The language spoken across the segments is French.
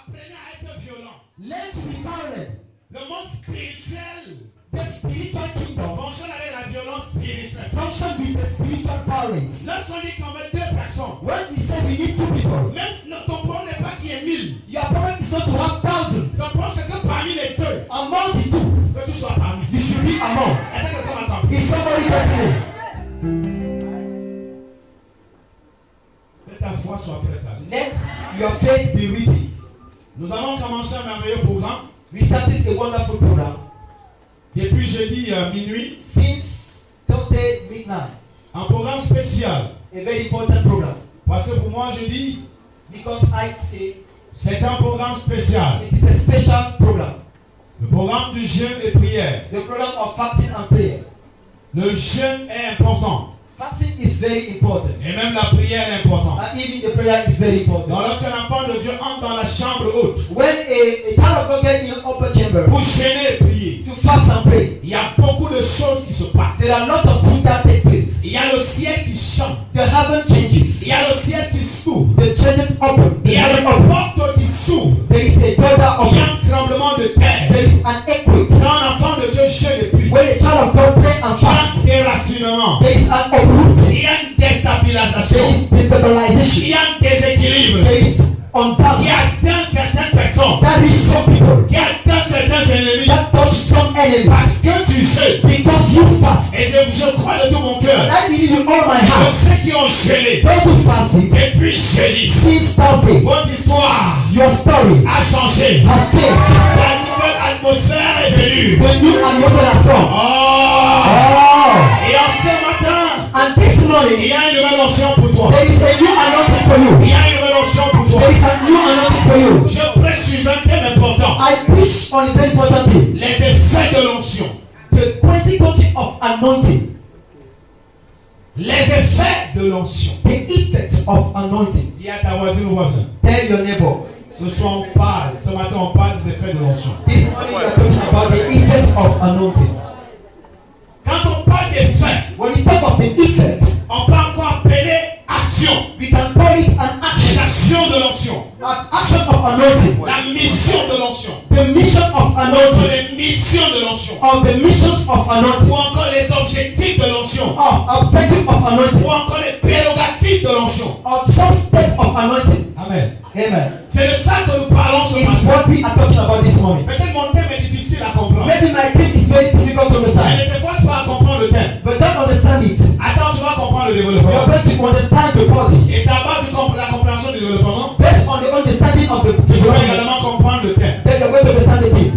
Apprenez à être violent. Learn to be violent. Le monde spirituel The spiritual kingdom fonctionne avec la violence spirituelle. function with the spiritual violence. Lorsqu'on dit qu'on veut 2 personnes, When we say we need 2 people, même ton problème n'est pas qu'il y ait 1000. your problem is not to have thousands. Ton problème c'est que parmi les 2, Among the 2, que tu sois parmi. you should be among. Est-ce que ça m'a compris? If somebody gets me, Que ta foi soit prête à lui. let your faith be ready. Nous allons commencer un merveilleux programme. We started a wonderful program Depuis jeudi minuit, since Thursday midnight. un programme spécial. A very important program. Parce que pour moi, je dis, Because I say c'est un programme spécial. it is a special program. Le programme du jeûne et prière. The program of fasting and prayer. Le jeûne est important. Fasting is very important. Et même la prière est importante. And even the prayer is very Donc important. lorsqu'un enfant de Dieu entre dans la chambre haute When a child of God gets in an upper chamber pour jeûner et prier, to fast and pray, il y a beaucoup de choses qui se passent. there are a lot of things that take place. Il y a le ciel qui chante. The heaven changes. Il y a le ciel qui s'ouvre. The children open. The Il y a heaven une open. porte qui s'ouvre. There is a door that Il y a opens. un tremblement de terre. There is an earthquake. Quand un enfant de Dieu jeûne et prie, When a child of God pray and il y a fast, un déracinement. there is an uproot. Il y a une There déstabilisation. is Il destabilization. y a un déséquilibre There is qui unbalance. atteint certaines personnes, That is some people. qui atteint certains ennemis. That touch some enemies. Parce que tu jeûnes. Because you fast. Et je crois de tout mon And cœur. I believe in all my Que heart. ceux qui ont jeûné Those who fasted depuis jeudi, since Thursday, votre histoire your story a changé. has changed. La nouvelle atmosphère est venue. The new atmosphere has come. Oh! Oh! Et en ce matin, And this il morning, y a une nouvelle onction pour toi. there is a new anointing for Il you. y a une nouvelle onction pour toi. There is a new anointing for you. Je prêche sur un thème important. I preach on a very important thing. Les effets de l'onction. The consequences of anointing. Les effets de l'onction. The effects of anointing. Dis à ta voisine ou voisin. Tell your neighbor. Ce soir on parle, ce matin on parle des effets de l'onction. This morning we are talking about the effects of anointing. Quand on parle d'effets, When we talk of the effect, on peut encore appeler action. we can call it an Les action. actions de l'onction. An action of anointing. La mission de l'onction. The mission of Ou encore anointing. les missions de l'onction. Of the missions of Ou anointing. encore les objectifs de l'onction. Of objective of Ou anointing. encore les prérogatives de l'onction. Of some step of anointing. Amen. Amen. C'est de ça que nous parlons ce It's matin. what we are talking about this morning. Peut-être mon thème est difficile à comprendre. Maybe my thing is very difficult to Mais understand. ne te force pas à comprendre le thème. But don't understand it. Attends, tu vas comprendre le You are développement. going to understand the body. Et c'est à base de la compréhension du développement. Based on the understanding of the Tu vas body, également comprendre le thème. then you're going to understand the thing.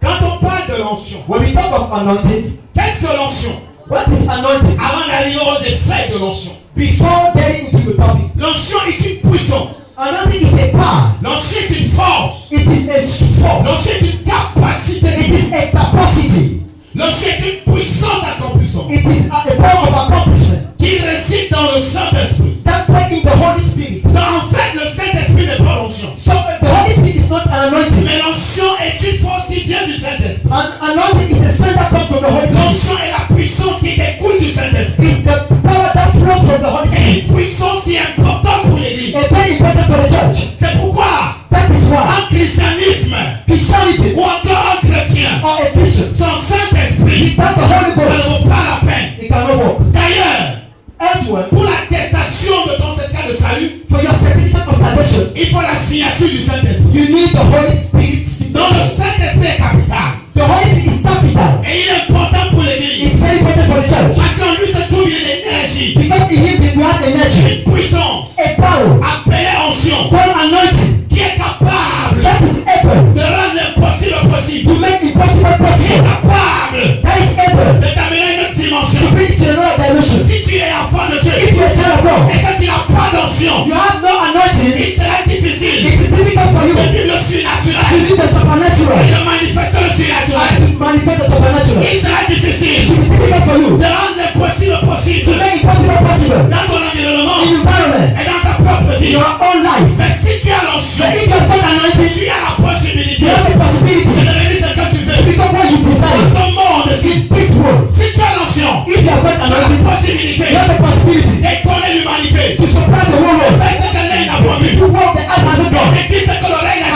Quand on parle de l'onction, When we talk of anointing, qu'est-ce que l'onction? what is anointing? Avant d'arriver aux effets de l'onction. Before getting into the topic, L'onction est une puissance. anointing is a power. L'onction est une force. It is a force. L'onction est une capacité. It is a capacity. L'onction est une puissance d'accomplissement It is a power of accomplishment. qui réside dans le Saint-Esprit. That way in the Holy Spirit. En fait, le Saint-Esprit n'est pas l'onction. So the Holy Spirit is not an anointing. Mais l'onction est une force qui vient du Saint-Esprit. An anointing is the strength that comes from the Holy Spirit. L'onction est la puissance qui découle du Saint-Esprit. It's the power that flows from the Holy Et Spirit. une puissance qui est importante pour l'Église. It's very important for the church. C'est pourquoi That is why un christianisme Christianity ou encore un chrétien or a Christian sans Saint-Esprit, without the Holy ça ne Ghost, vaut pas la peine. it cannot work. D'ailleurs, Elsewhere, pour l'attestation de ton certificat de salut, for your certificate of salvation, il faut la signature du Saint-Esprit. you need the Holy Spirit. Donc le Saint-Esprit est capital. The Holy Spirit is capital. Et il est important pour l'Église. It's very important for the church. Parce qu'en lui, c'est tout une énergie, Because in him you have energy, une puissance, a power, appelée onction, called anointing, qui est capable that is able de rendre l'impossible possible, to make impossible qui est possible. capable That is able de t'amener à une autre to dimension. bring to another dimension. Si tu es enfant de If Dieu you are a child of God, et que tu n'as pas d'onction, you have no anointing, il sera difficile it is difficult for you de to vivre le surnaturel live the et supernatural de manifester le surnaturel. and to manifest the supernatural. Il sera difficile It is difficult for you de rendre l'impossible to possible make impossible possible dans ton environnement in environment, et dans ta propre in vie. your own life. Mais si tu as l'onction, But if you have got anointing, tu as la possibilité you have the de possibility devenir ce que tu to veux. become what you Dans desire. ce monde-ci, In this world, si tu as l'onction, if you have got tu as la anointing, possibilité you have the possibility d'étonner l'humanité. to surprise the whole world, Fais ce que l'œil n'a pas vu to walk the earth as a God, et dis ce que l'oreille n'a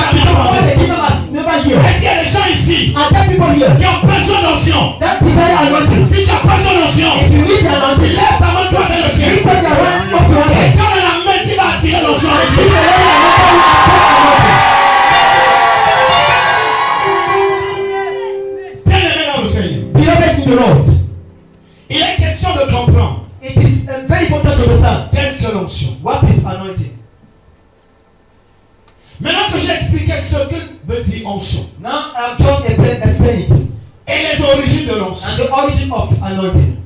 Maintenant que j'ai expliqué ce que veut dire onction Now I've just explained it. et les origines de l'onction, And the origin of anointing.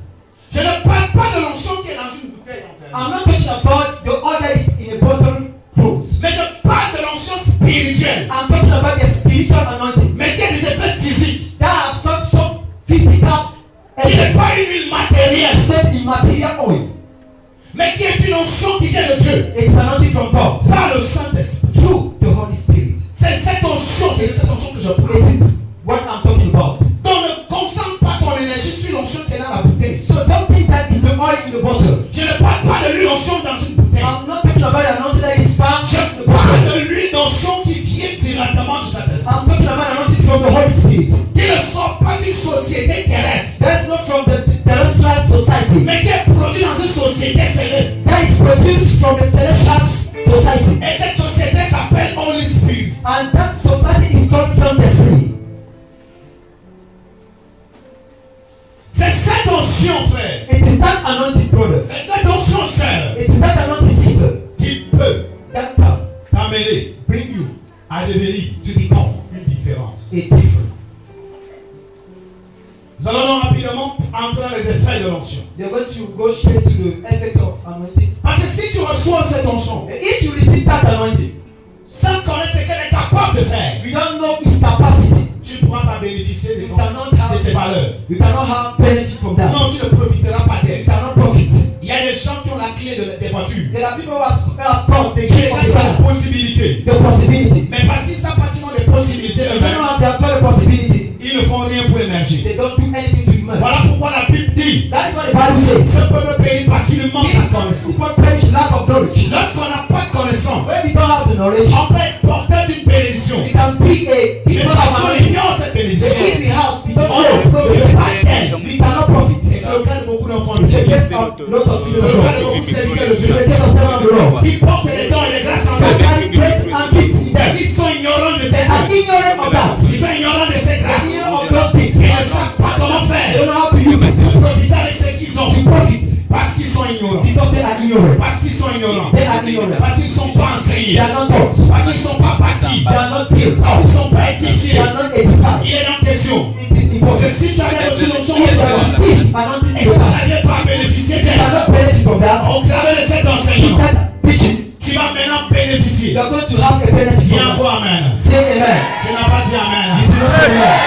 je ne parle pas de l'onction qui est dans une bouteille enfermée. I'm not talking about the order is in a bottle closed. Mais je parle de l'onction spirituelle, I'm talking about the spiritual anointing. mais qui a des effets physiques, That has got some physical qui n'est effect. pas une huile matérielle, Set in material oil. mais qui est une onction qui vient de Dieu, It's anointing from God. par le Saint-Esprit. Through the Holy Spirit. C'est cette onction, c'est de cette onction que je parle. It is what I'm talking about. Donc ne concentre pas ton énergie sur l'onction qui est dans la bouteille. So don't think that is the oil in the bottle. Je ne parle pas de l'huile d'onction dans une bouteille. I'm not talking about anointing that is found in Je the parle bottle. de l'huile d'onction qui vient directement du Saint-Esprit. I'm talking about anointing from the Holy Spirit. Qui ne sort pas d'une société terrestre, That's not from the terrestrial society. mais qui est produit dans une société céleste. That is produced from the celestial society. Et cette société s'appelle Holy Spirit. And that society is called Saint-Esprit. C'est cette onction, frère. It is that anointing, brothers. C'est cette onction, sœur, It is that anointing, sister, qui peut that can t'amener bring you à devenir to become une différence. a different. Nous allons donc rapidement entrer dans les effets de l'onction. You're going to go straight to the effect of anointing. Parce que si tu reçois cette onction, If you receive that anointing, sans connaître ce qu'elle est capable de faire, you don't know its capacity. tu ne pourras pas bénéficier de, You cannot have, ses valeurs. you cannot have benefit from that. Non, tu ne profiteras pas You d'elle. cannot profit. Il y a des gens qui ont la clé des voitures. There are people who have got the Il y a des key gens of qui the ont des car, possibilités. the possibility. Mais parce qu'ils savent pas qu'ils ont des possibilités They don't eux-mêmes, have, they have got the possibility. ils ne font rien pour émerger. They don't do anything to emerge. Voilà pourquoi la Bible dit That is what the Bible says. ce peuple périt parce qu'il manque de connaissance. People perish lack of knowledge. Lorsqu'on n'a pas de connaissance, When we don't have the knowledge, on peut être porteur d'une bénédiction. we can be a Mais people parce of qu'on anointing. ignore cette But bénédiction, if we have, we don't on know. ne profite pas d'elle. We cannot profit. Et c'est le cas de beaucoup d'enfants de The Dieu. best of lots of C'est children le of cas de God. beaucoup de serviteurs de The Dieu. greatest of servants of the Lord. Qui portent les dons et les grâces en That eux. carry grace and gifts in Et them. qui sont ignorants de ces They are grâces. ignorant of that. Ils sont ignorants de ces They are grâces. ignorant of those things. Ils ne savent pas comment They faire. don't know how to use it. Profiter avec ce qu'ils ont. To profit. Parce qu'ils sont ignorants. Because they are ignorant. Parce qu'ils sont ignorants. They are ignorant. Parce qu'ils ne sont pas They enseignés. are not taught. Parce qu'ils ne sont pas bâtis. They are not built. Parce qu'ils ne sont pas They édifiés. are not edified. Il est donc question It is que important. si tu avais reçu l'onction If you autrefois receive anointing et in que the tu past, n'avais pas bénéficié you d'elle, cannot benefit from that. au travers de cet In enseignement, that preaching, tu vas maintenant bénéficier. you are going to have a benefit Dis from that. encore Amen. Say amen. Tu n'as pas dit Amen. You do not say amen.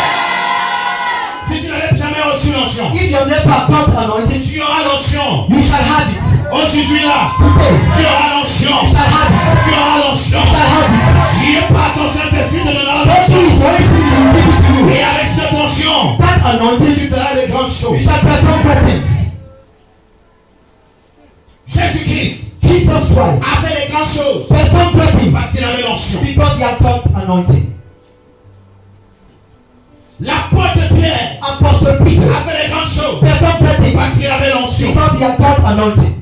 Si tu n'avais jamais reçu l'onction, If you have never got anointing, tu auras l'onction. you shall have it. Aujourd'hui là, Today, tu auras l'onction. you shall have it. Tu auras l'onction. You shall have it. Dieu par son Saint-Esprit te donnera God l'onction. is Holy Spirit will give it to you. Et avec cette onction, That anointing, tu feras de grandes you choses. shall perform great things. Jésus-Christ Jesus Christ a fait les grandes choses perform great things parce qu'il avait l'onction. because he had got anointing. L'apôtre Pierre Apostle Peter a fait les grandes choses perform great things parce qu'il avait l'onction. because he had got anointing.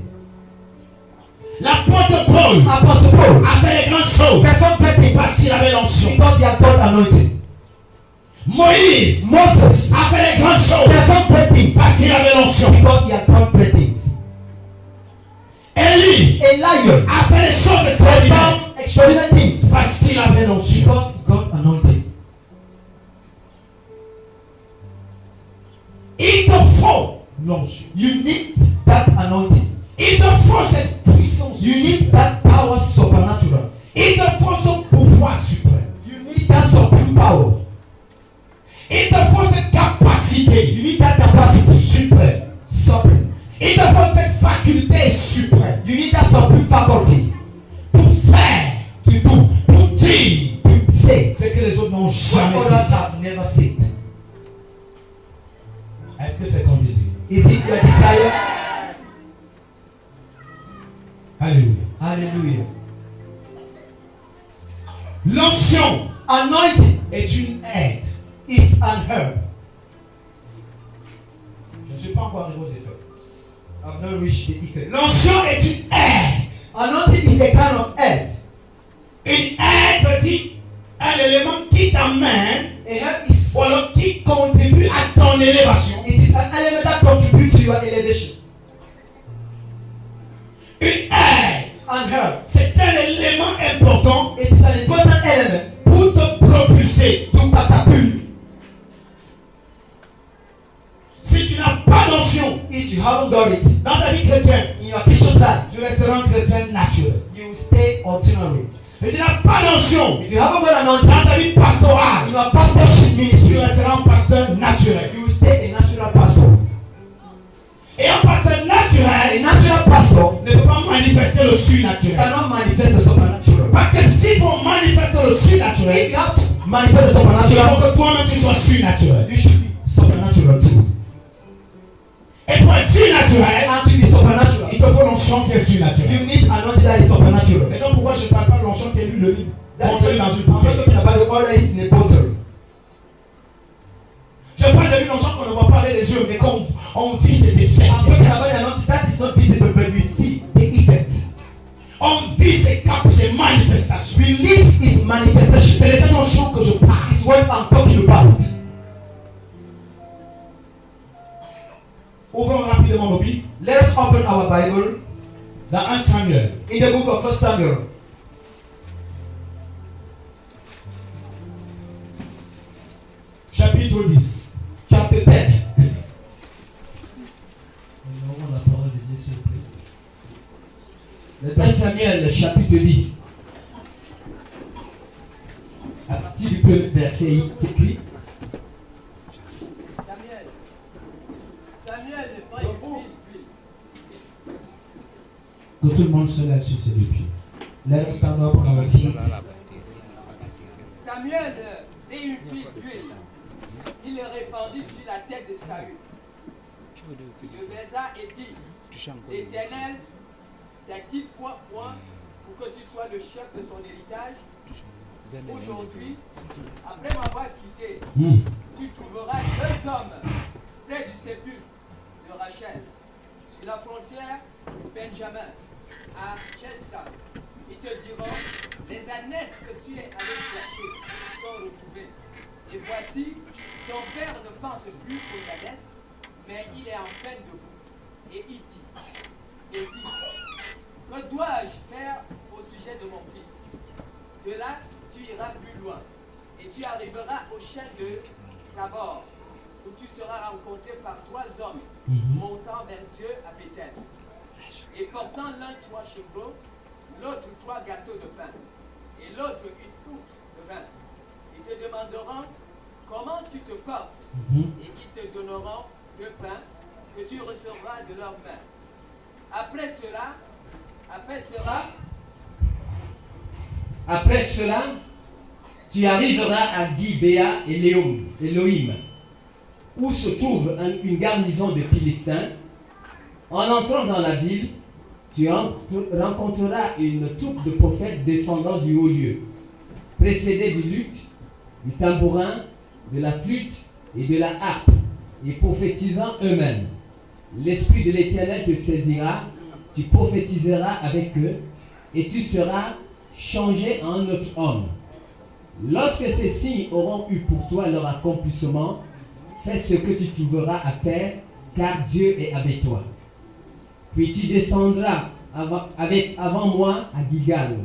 L'apôtre Paul Apostle Paul a fait les grandes choses perform great things parce qu'il avait l'onction. because he had got anointing. Moïse Moses a fait les grandes choses perform great things parce qu'il avait l'onction. because he had got great things. Élie Elias a fait les choses extraordinaires perform extraordinary things parce qu'il avait l'onction. because he got anointing. Il te faut l'onction. You need that anointing. Il te faut cette puissance. You need that power supernatural. Il te faut ce pouvoir suprême. You need that supreme power. Il te faut cette capacité You need that capacity. suprême. Supreme. Il te faut cette faculté suprême You need that supreme faculty pour faire, to do, pour dire to say ce que les autres n'ont what jamais others dit. have never said. Est-ce que c'est ton désir? Is it your desire? Alléluia. Hallelujah. L'onction Anointing est une aide. is an herb. Je ne suis pas encore arrivé aux effets. I've not reached the effect. L'onction est une aide. Anointing is a kind of herb. Une aide veut dire un élément qui t'amène A herb is ou alors qui contribue à ton élévation. it is an element that contributes to your elevation. Une aide, An herb. c'est un élément important It is an important Et tu n'as pas d'onction If you haven't got anointing dans ta vie pastorale, in your pastorship tu ministry, resteras un pasteur naturel. you will stay a natural pastor. Et un pasteur A naturel natural pastor ne peut pas manifester le surnaturel. cannot manifest the supernatural. Parce que s'il faut manifester le If surnaturel, you have to manifest the il faut supernatural, que toi-même tu sois surnaturel. you should be supernatural too. Et pour être surnaturel, And to be supernatural, il te faut l'onction qui est surnaturelle. you need anointing that is supernatural. Et donc pourquoi je ne parle pas de l'onction qui est lui le livre That's contenue why dans I'm une not poubelle. talking about the order is in a bottle. Je parle de l'onction qu'on ne voit pas avec les yeux, mais qu'on vit ses effets. I'm talking about the anointing that is not visible, but we see the effect. On vit ses caps, ses manifestations. We live his manifestation. C'est de cette onction que je parle. It's what I'm talking about. Ouvrons rapidement nos Bibles Let us open our Bible dans 1 Samuel. in the book of 1 Samuel. Chapitre 10. Chapter 10. La parole de Dieu, s'il vous plaît. 1 1 Samuel, chapitre 10. À partir du premier verset, il est écrit. Samuel n'est pas une fille d'huile. Que tout le monde se lève sur ses deux pieds. Let us stand up on our feet. Samuel est une fille d'huile. Il le répandit sur la tête de Saül. Le baisa et dit, l'Éternel t'a-t-il point pour que tu sois le chef de son héritage? Aujourd'hui, après m'avoir quitté, tu trouveras 2 hommes près du sépulcre de Rachel, sur la frontière de Benjamin, à Chesla. Ils te diront, les ânesses que tu es allé chercher sont retrouvées. Et voici, ton père ne pense plus aux ânesses, mais il est en peine de vous. Et il dit, que dois-je faire au sujet de mon fils? De là, tu iras plus loin, et tu arriveras au chêne de Tabor, où tu seras rencontré par 3 hommes montant vers Dieu à Bethel, et portant l'un 3 chevreaux, l'autre 3 gâteaux de pain, et l'autre une outre de vin. Ils te demanderont comment tu te portes, et ils te donneront 2 pains que tu recevras de leurs mains. Après cela, Tu arriveras à Gibéa et Elohim, où se trouve une garnison de Philistins. En entrant dans la ville, tu rencontreras une troupe de prophètes descendant du haut lieu, précédés du luth, du tambourin, de la flûte et de la harpe, et prophétisant eux-mêmes. L'Esprit de l'Éternel te saisira, tu prophétiseras avec eux, et tu seras changé en un autre homme. Lorsque ces signes auront eu pour toi leur accomplissement, fais ce que tu trouveras à faire, car Dieu est avec toi. Puis tu descendras avant moi à Gilgal.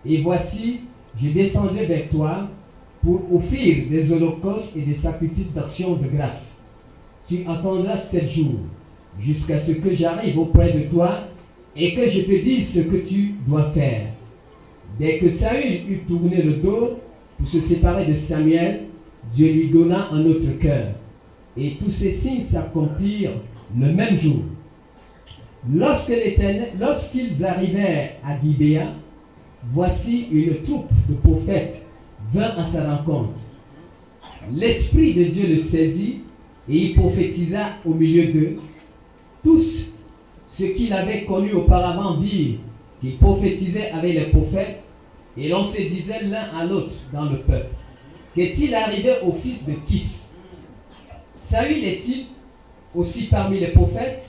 Et voici, je descendrai vers toi pour offrir des holocaustes et des sacrifices d'action de grâce. Tu attendras 7 jours, jusqu'à ce que j'arrive auprès de toi et que je te dise ce que tu dois faire. Dès que Saül eut tourné le dos pour se séparer de Samuel, Dieu lui donna un autre cœur. Et tous ces signes s'accomplirent le même jour. Lorsqu'ils arrivèrent à Gibéa, voici une troupe de prophètes vint à sa rencontre. L'Esprit de Dieu le saisit et il prophétisa au milieu d'eux. Tous ceux qu'il avait connus auparavant virent qu'il prophétisait avec les prophètes, et l'on se disait l'un à l'autre dans le peuple, qu'est-il arrivé au fils de Kis? Saül est-il aussi parmi les prophètes?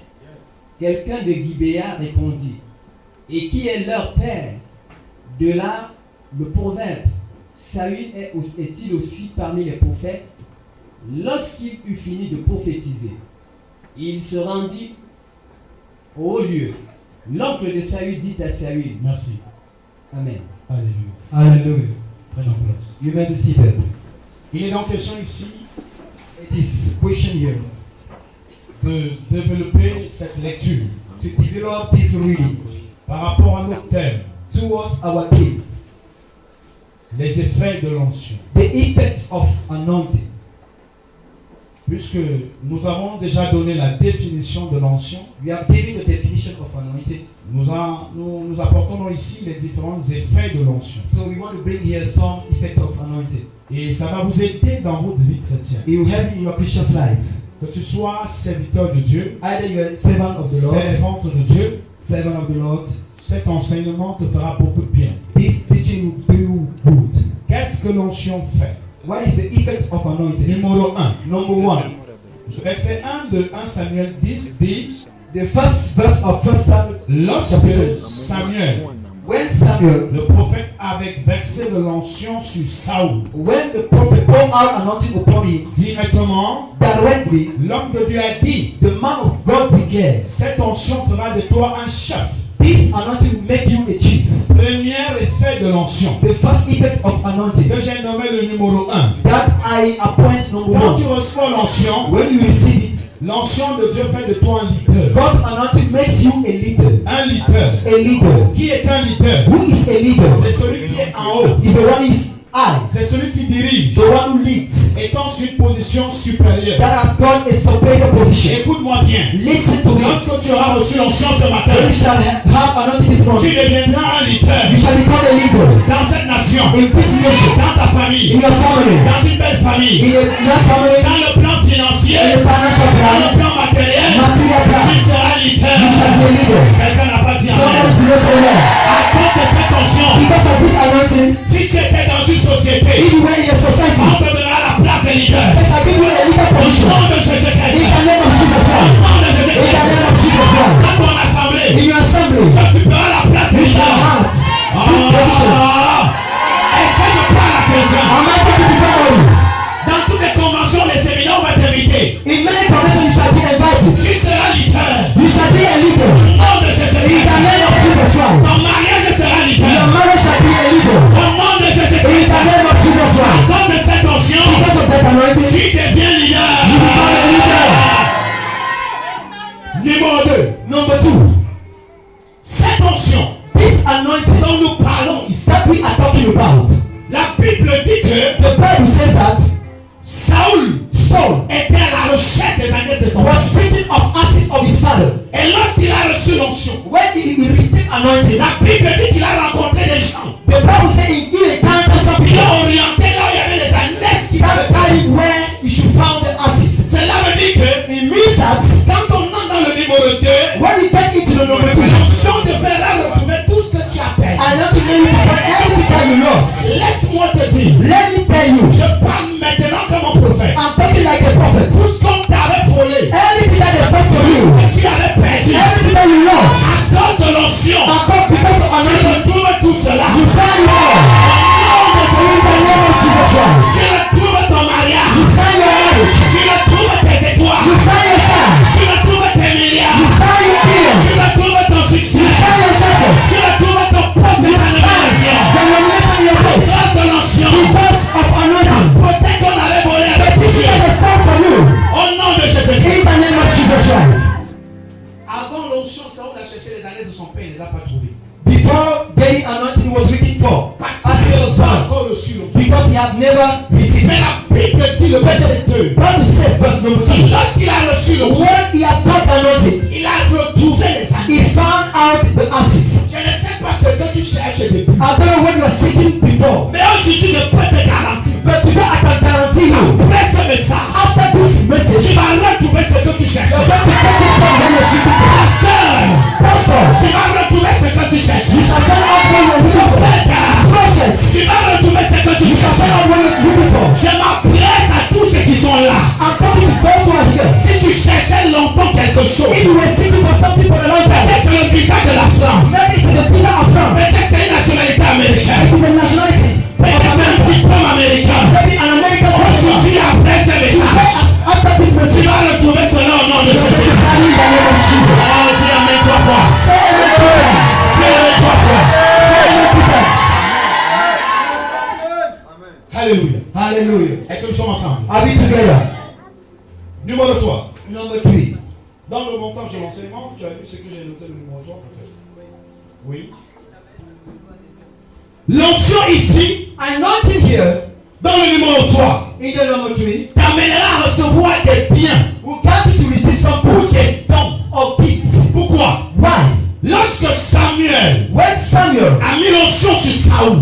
Quelqu'un de Gibéa répondit, et qui est leur père? De là le proverbe, Saül est-il aussi parmi les prophètes? Lorsqu'il eut fini de prophétiser, il se rendit au haut lieu. L'oncle de Saül dit à Saül, Merci. Amen. Alléluia. Hallelujah. Prenons place. You may be seated. Il est donc question ici It is question here de développer cette lecture to develop this reading par rapport à notre thème. towards our theme. Les effets de l'onction. The effects of anointing. Puisque nous avons déjà donné la définition de l'onction, We have given the definition of anointing. nous apportons ici les différents effets de l'onction. So we want to bring here some effects of anointing. Et ça va vous aider dans votre vie chrétienne. It will help you in your Christian life. Que tu sois serviteur de Dieu, Either you are a servant of the Lord, servante de Dieu, servant of the Lord. cet enseignement te fera beaucoup de bien. This teaching will do you good. Qu'est-ce que l'onction fait? What is the effect of anointing? Numéro 1. Number one, Verset 1 de 1 Samuel 10 dit, the first verse of 1 Samuel. lorsque Samuel, When Samuel, le prophète, avait versé de l'onction sur Saoul, when the prophet poured out anointing upon him, directement, directly, l'homme de Dieu a dit, the man of God declares, cette onction fera de toi un chef. this anointing will make you a chief. Premier effet de l'onction, The first effect of anointing, que j'ai nommé le numéro 1. that I appoint number Quand tu one. reçois l'onction, When you receive it, l'onction de Dieu fait de toi un leader. God's anointing makes you a leader. Un leader. A leader. Qui est un leader? Who is a leader? C'est celui qui est en haut. Is the one who is high. C'est celui qui dirige, The one who leads. étant sur une position supérieure. That has got a superior position. Écoute-moi bien. Listen to me. Lorsque tu auras reçu l'onction ce When matin, you shall have anointing this tu morning, deviendras un you leader shall become a leader dans cette nation, in this nation, dans ta in famille, your family, dans une belle famille, in your family, dans le plan in financier, your financial dans le plan, plan matériel. material plan. Tu seras You leader. shall be a leader. Quelqu'un n'a pas dit Somebody amen. to say that. À cause de cette onction, Because of this anointing, si tu étais dans une société, if you were in a society, on te donnera la place de leader. they shall give you a leader Au position. nom de Jésus-Christ. In the name of Jesus Au Christ. nom de In the Jésus-Christ. name of Jesus Christ. Dans ton assemblée, In your assembly, tu occuperas la place de you shall leader. have good position. Est-ce que je parle à quelqu'un? Am I talking to somebody? Dans toutes les conventions, les séminaires, on va t'inviter. In many conditions, you shall be invited. Tu seras leader. You shall be a leader. Au nom de In the Jésus-Christ. name of Jesus Christ. Ton mariage sera Your leader. marriage shall be a leader. Au nom de In Jésus-Christ. the name of Jesus À Christ. cause de cette onction, Because of that anointing, tu deviens leader. you become a leader. Numéro 2. Number two, Cette onction this anointing dont nous parlons ici, that we are talking about, la Bible dit que the Bible says that Saül Saul était à la recherche des agnès de son was père. seeking of ashes of his father. Et lorsqu'il a reçu l'onction, When he received anointing, la Bible dit qu'il a rencontré des gens. the Bible says he encountered some Il people a orienté là où il y avait les agnès qui that avaient guide where you should find the ashes. Cela veut dire que It means that quand on entre dans le numéro 2, when we get into the number two, l'onction devrait retrouver tout ce que tu as perdu. I want to know you to find everything that you lost. Laisse-moi te dire, Let me tell you, je parle maintenant comme un prophète. I'm talking like a prophet. Tout ce qu'on t'avait volé, Everything that is not from you, que tu avais perdu, everything that you lost, à cause de l'onction, because of tu anointing, retrouves tout cela. you find it all. In the name of Jesus Christ, Tu retrouves ton mariage, you find your marriage, tu retrouves tes étoiles, you find your son, tu retrouves tes you milliards, find your billions, tu retrouves ton you succès, find your success, tu retrouves ton poste de you find rénovation. the nomination in your place. Grâce de l'onction, Because of anointing, peut-être qu'on avait volé the avec things that Dieu. is not from you. Au nom de Jésus-Christ. In the name of Jesus Christ. Avant l'onction, Saoul a cherché les années de son père, il ne les a pas trouvées. Before getting anointing, he was looking for Parce as qu'il he n'a was pas found. encore reçu l'onction. Because he had never received Mais it. la Bible dit le verset 2. Bible says, verse number 2, Lorsqu'il a reçu l'onction, when he had got anointing, il a retrouvé les he années. found out the ashes. Je ne sais pas ce que tu cherches depuis. I don't know what you are seeking before, Mais aujourd'hui, je peux te garantir. but today I can guarantee you, Après ce message, after this tu message, vas retrouver ce que tu you're cherches. going to take it from when you're seeking for. Pasteur, Pastor, tu vas retrouver ce que tu cherches. you shall find out what you're looking for. Prophet, Tu vas retrouver ce que tu you shall find cherches. out what you're looking for. Je m'adresse à tous ceux qui sont là. I'm talking to those who are here. Si tu cherchais longtemps quelque If chose, you were seeking for something for a long time, peut-être c'est le visa de la France. maybe it's the visa of France. Peut-être c'est une nationalité américaine. It is a nationality. Peut-être c'est un diplôme américain. Maybe an American country. Aujourd'hui, après ce message, After this tu message, vas retrouver cela au nom de you're going Jésus. to carry in the name of Jesus. Oh, dis amen trois fois. Say amen two times. Dis amen trois fois. Say amen two times. Alléluia. Hallelujah. Est-ce que nous sommes ensemble? Are we together? Numéro 3. Number 3. Dans le montage de l'enseignement, tu as vu ce que j'ai noté le numéro 3? Oui. L'onction ici Anointing here, dans le numéro 3, in the number 3, t'amènera à recevoir des biens will get you to receive some ou goods des dons. or gifts. Pourquoi? Why? Lorsque Samuel When Samuel a mis l'onction sur Saoul,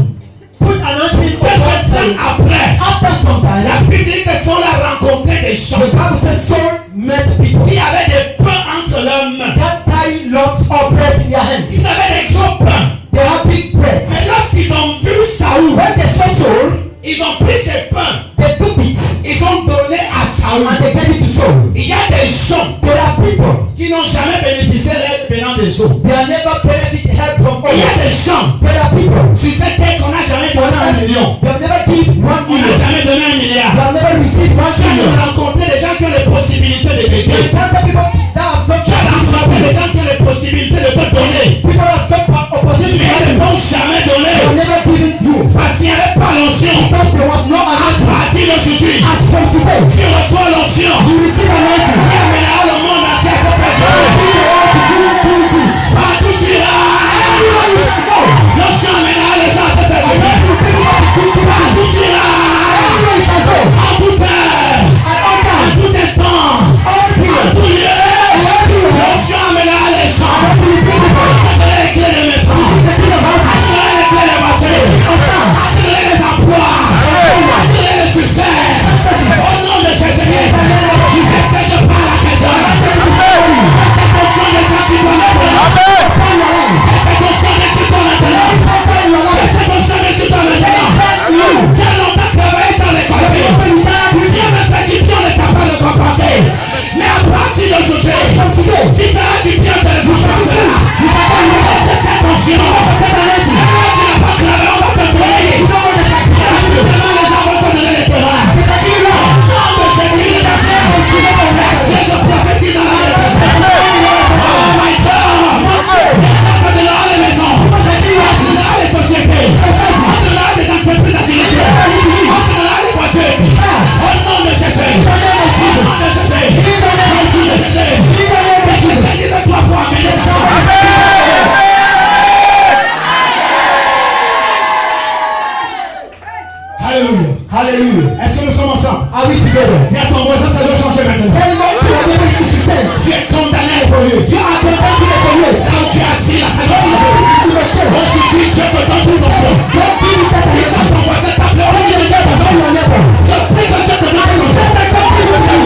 put anointing quelque upon temps Saul, après, after some time, la Bible dit que Saul a rencontré des the gens Bible says Saul met people qui avaient des pains entre leurs mains. that carry lots of bread in their hands. Ils avaient des gros pains. They have big bread. Mais lorsqu'ils ont vu Saoul, When they saw Saul, ils ont pris ces pains, they took it ils ont donné à Saoul. and they gave it to Saul. Il y a des gens There are people, qui n'ont jamais bénéficié de l'aide venant des autres. they have never benefit help from Il y a others. des gens There are people, sur cette terre qu'on n'a jamais donné 1 million. they have never give 1 On n'a million. jamais donné 1 They milliard. have never received 1 Tu as million. rencontré des gens qui ont les possibilités de There t'aider. are other people that have not Tu as rencontré des gens qui ont les possibilités de te donner. people that have not opportunity Mais ils ne to t'ont jamais they donné. have never given you Parce qu'il n'y avait pas l'onction. because there was no À anointing. partir d'aujourd'hui, As from today, tu reçois l'onction. you receive anointing. Qui amènera le monde entier à te faire You Dieu. want to do good. Partout tu iras. Everywhere you should go. L'onction amènera les gens à te faire Dieu. Partout tu iras. Everywhere you shall go. En toute heure. At all En times, tout instant. all En periods, tout lieu. everywhere. L'onction amènera les gens. To the people. Accélérer les clés de maison. The king of houses. Accélérer les clés de voiture. Of France. Accélérer les emplois. Accélérer le succès. Au nom de Jésus-Christ. Est-ce que je parle à quelqu'un? Cette onction descend sur toi maintenant. Cette onction descend sur toi maintenant. Cette onction descend sur toi maintenant. Tu as longtemps travaillé sans les papiers. Tu avais fait du bien, on n'est pas capable de compenser. Mais à partir d'aujourd'hui, tu feras du bien de récompenser. C'est cette onction. Tu n'as pas travaillé, on va te payer. Gratuitement, les gens vont te donner les terrains. Au nom de Jésus de Nazareth. Est-ce que je prophétise dans la Oh my God! Les gens te donneront les maisons. On te donnera les sociétés. On te donnera des entreprises à diriger. On te donnera les voitures. Au nom de Jésus. Au nom de Jésus. Comme tu le sais. Je te dis de toi pour amener ça. Alléluia. Hallelujah. Est-ce que nous sommes ensemble? Are we together? Dis à ton voisin, ça doit changer maintenant. Tell me what people you should say. Tu es condamné à évoluer. You are condemned to evaluate. Là où tu es assis, là, ça doit changer. You must show. Aujourd'hui, Dieu te donne tout ton feu. Don't give it that Dis à ton voisin, t'appelles aussi le Dieu te donne. your neighbor. Je prie que Dieu te donne tout ton feu.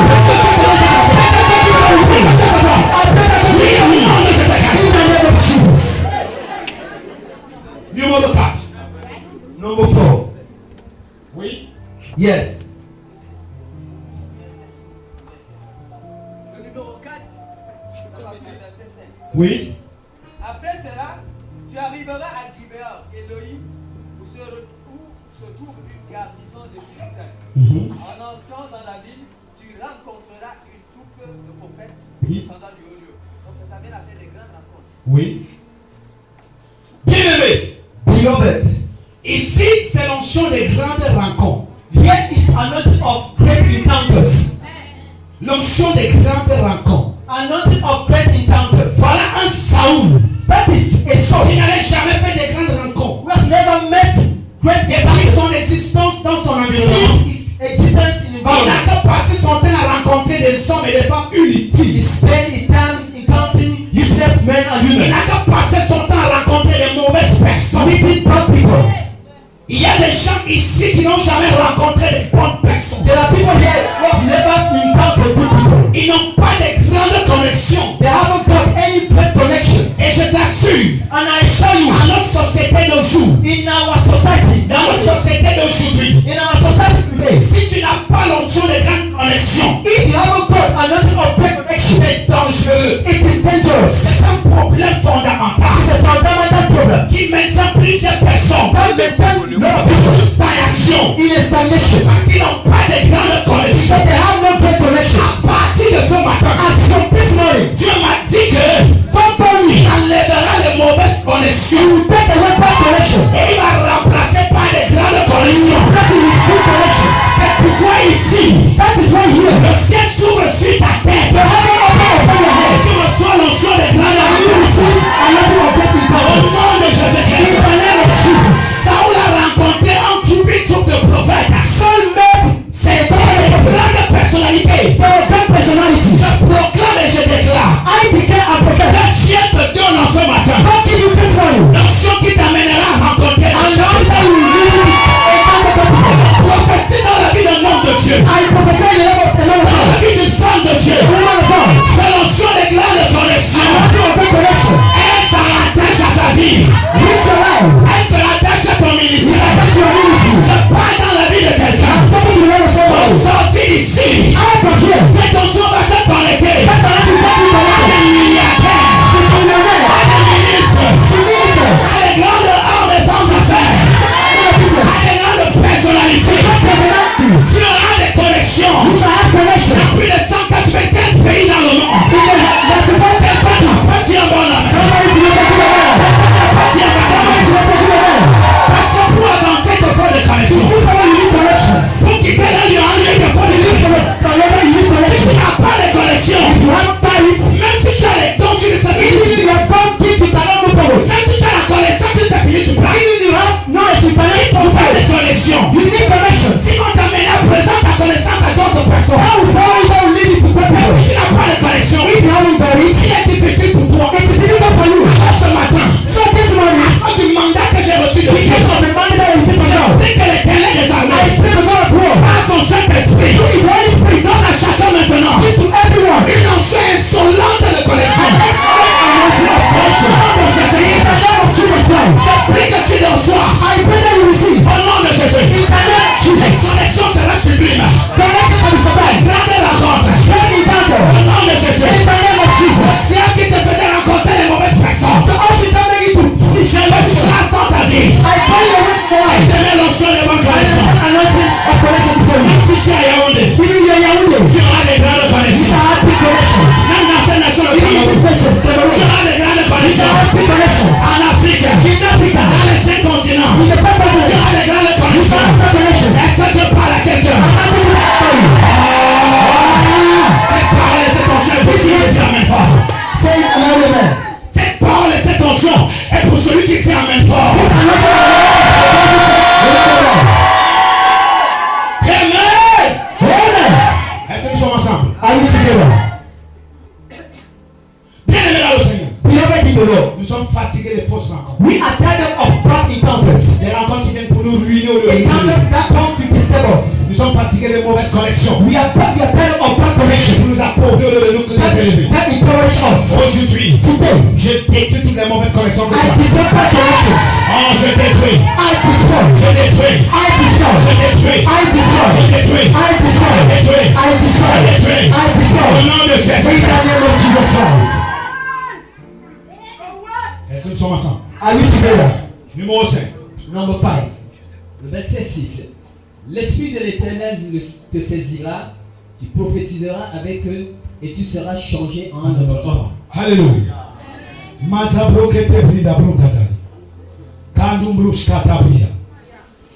Oui, au nom de Jésus-Christ. In the name of Jesus. Numéro 4. Number 4. Oui. Yes. Le numéro 4, verset 5. Oui. Après cela, tu arriveras à Gibéa, Elohim, où se trouve une garnison de Philistins. En entrant dans la ville, tu rencontreras une troupe de prophètes Oui. descendant du haut lieu. Donc ça t'amène à faire des grandes rencontres. Oui. Bien-aimé. Beloved, Ici, c'est l'onction des grandes rencontres. here is anointing of great encounters. L'onction des grandes rencontres. Anointing of great encounters. Voilà un Saoul That is a qui soul n'avait jamais fait de grandes rencontres. who has never met great Et par encounters. son existence dans son environnement, Since his existence in il n'a environment, que passé son temps à rencontrer des hommes et des femmes he inutiles. spent his time encountering useless men and Il women. n'a que passé son temps à rencontrer des mauvaises personnes. Meeting bad people. Il y a des gens ici qui n'ont jamais rencontré de bonnes personnes. There are people here who have never encountered good people. Ils n'ont pas de grandes connexions. They haven't got any great connection. Et je t'assure, And I assure you, à notre société d'aujourd'hui, in our society, dans notre société d'aujourd'hui, in our society today, si tu n'as pas l'onction de grandes connexions, if you haven't got anointing of great connection, c'est dangereux. it is dangerous. C'est un problème fondamental It's a fundamental problem. qui maintient plusieurs personnes That makes them dans une stagnation in a stagnation. parce qu'ils n'ont pas de grandes connexions. But they have no great connection. À partir de ce matin, As from this morning, Dieu m'a dit que company il enlèvera les mauvaises connexions will take away bad connection. et il va remplacer par des grandes connexions. Blessing with good connections. C'est pourquoi ici, That is why here, le ciel s'ouvre sur ta tête. the heaven open upon your head. Tu reçois l'onction des grandes And you rencontres. receive anointing of great Au encounters. nom de In Jésus-Christ. the name of Jesus. Saoul a rencontré un groupe prie que tu le reçois. I pray that you receive. Au nom de Jésus. In the name of Jesus. L'exconnexion sera sublime. Connection shall be survived. Grande rencontre. Great encounter. Au nom de Jésus. In the name of Jesus. Le ciel qui te faisait rencontrer les mauvaises personnes. The ocean that made you to Si je le chasse dans ta vie. I call you away from life. Je mets l'onction de bonne I connexion. send anointing of connection before you. Si tu es à Yaoundé, Even you are Yaoundé. tu auras des grandes You connexions. shall have big connections. Même dans cette nation, le Even in this Cameroun, nation, tu Cameroon. auras des grandes You shall connexions. have big connections. En Afrique, In Africa. dans les 5 continents, In the five tu continents. auras des grandes You shall connexions. have big connections. Est-ce que je parle à quelqu'un? I'm not going to tell you. Cette parole et cette onction est pour celui qui dit amen fort. Say it aloud, amen. Cette parole et cette onction est pour celui qui dit amen fort. Amen. Amen. Est-ce que nous sommes ensemble? Are we together? Bien aimé dans le Seigneur. Beloved in the Lord. Nous sommes fatigués des fausses rencontres. We are tired of bad encounters. Des rencontres qui viennent pour nous ruiner au lieu de nous Encounters ruiner. that come to disturb us. Nous sommes fatigués des mauvaises connexions. We are tired of bad connection. Pour nous appauvrir au lieu de nous élever. That encourage us. Aujourd'hui, Today, je détruis toutes les mauvaises connexions que I ça. disturb bad connections. Oh, je détruis. I destroy. Je détruis. I destroy. Je détruis. I destroy. Je détruis. I destroy. Je détruis. I destroy. Je détruis. I destroy. Au nom de In the Jésus. name of Jesus Christ. Est-ce que nous sommes ensemble? Are we together? Numéro 5. Number 5. Le verset 6. L'Esprit de l'Éternel te saisira, tu prophétiseras avec eux et tu seras changé en un autre homme. Alléluia. Mazabrokete brida brokadari. Kandumrushkatabria.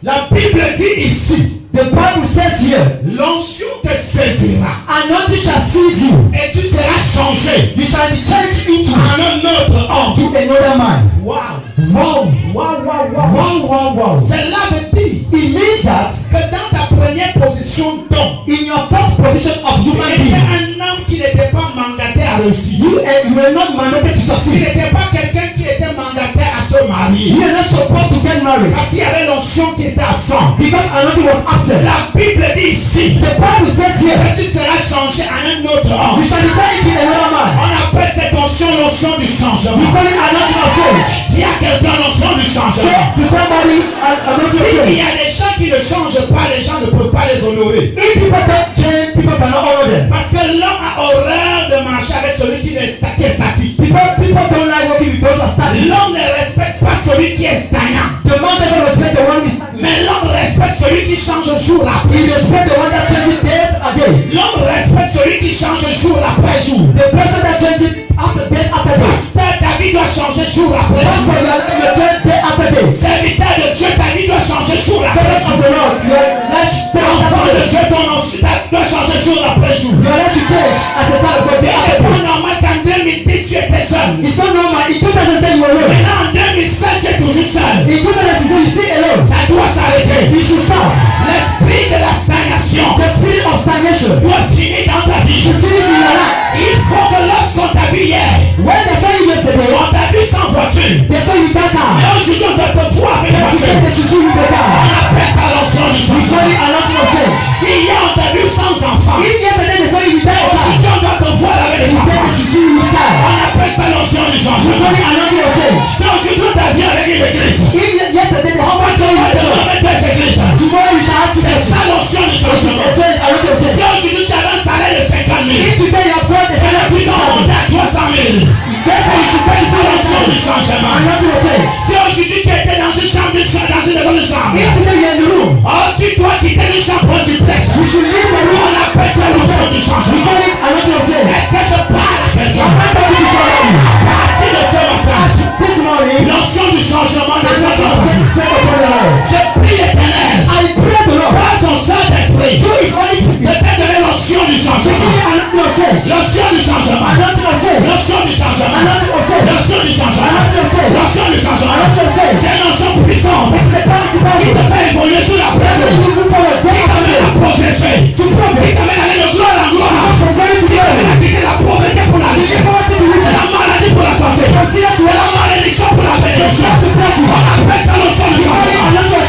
La Bible dit ici, The Bible says here, l'onction te saisira anointing shall seize you. et tu seras changé You shall be changed into en un autre homme. to another man. Wow. Wow. Wow, wow, wow. Wow, wow, wow. Cela veut dire It means that que dans ta première position d'homme, in your first position of tu human étais being, un homme qui n'était pas mandaté à réussir. you were not mandated to Tu succeed. n'étais pas quelqu'un qui était mandaté à se marier. You are not supposed to get married Parce qu'il y avait l'onction qui était absente. because anointing was absent. La Bible dit ici The Bible says here, que tu seras changé en un autre homme. you shall be turned into another man. On appelle cette onction l'onction du We changement. call it anointing of change. S'il y a quelqu'un l'onction du Say changement. to somebody, anointing of S'il change. y a des gens qui ne changent pas, les gens ne peuvent pas les honorer. If people don't change, people cannot honor them. Parce que l'homme a horreur de marcher avec celui qui est statique. People don't like working with those that start. L'homme ne respecte pas celui qui est stagnant. The man doesn't respect the one who is. Mais l'homme respecte celui qui change jour He après jour. respects the one that changes days and days. L'homme respecte celui qui change jour après jour. The person that changes after days after days. Pasteur David doit changer jour après That's jour. why you are change day after day. Serviteur de Dieu, ta vie doit changer jour après Servant of jour. the Lord, your life day Enfant after de day. Dieu, ton ancien doit changer jour après jour. Your life should change as a child of God day Il after n'est pas day. normal qu'en 2010 tu étais seul. It's not normal. In 2010 you were alone. Maintenant en 2007 tu es toujours seul. In 2016 you still alone. Ça doit s'arrêter. You should stop. L'esprit de la stagnation The spirit of stagnation doit finir dans ta vie. should finish in your life. Il faut que lorsqu'on t'a vu hier, When they saw you yesterday, on t'a vu sans voiture. they saw you that Et car. aujourd'hui on doit te voir avec But today voiture. they should see you the On car. appelle ça l'onction du We show changement. you a lot of change. Si hier on t'a vu sans enfant, If yesterday they saw you with that car, aujourd'hui on doit te voir avec les today they enfants. should see you with car. On appelle ça l'onction du We show changement. you a lot of change. Si aujourd'hui on t'a vu avec une église, If yesterday they on va offered te you voir with devant car, avec deux églises. tomorrow you shall have to C'est change. ça l'onction du Which is a changement. change, a lot of Si change. aujourd'hui tu avais un salaire de 50 000, If today you have got the et là salary tu of t'en 2,000, montes à 300 000, that's how you should pay c'est l'onction the du salary. changement. A lot of change. Si aujourd'hui tu étais dans une chambre, dans une maison de chambre, If today you're in the room, oh, tu dois quitter une chambre pour duplex. you should leave the room. On appelle ça l'onction du We changement. call it a lot of change. Est-ce que je parle à quelqu'un? I'm talking to somebody. À partir de ce matin, This morning, l'onction du changement a de lot cette of vie. change set upon your life. Je prie l'Éternel, I pray the Lord. par son Saint-Esprit, Through his Holy de Spirit, faire donner l'onction du to give changement. you a lot of change. L'onction du changement. A lot of change. L'onction du A changement. lot of change. L'onction du A changement. lot of change. L'onction du A changement. lot of change. C'est une onction puissante It's the power to qui te power. fait évoluer sur la That's why pression. you move forward day Qui after t'amène à day. progresser. To Qui progress. t'amène à aller de gloire en gloire. From glory to Qui t'amène glory. à quitter la pauvreté pour la To richesse. get poverty to C'est la riches. maladie pour la santé. From sinner to C'est la heaven. malédiction pour la From bénédiction. death to blessing. On appelle ça l'onction du We call it a changement. lot of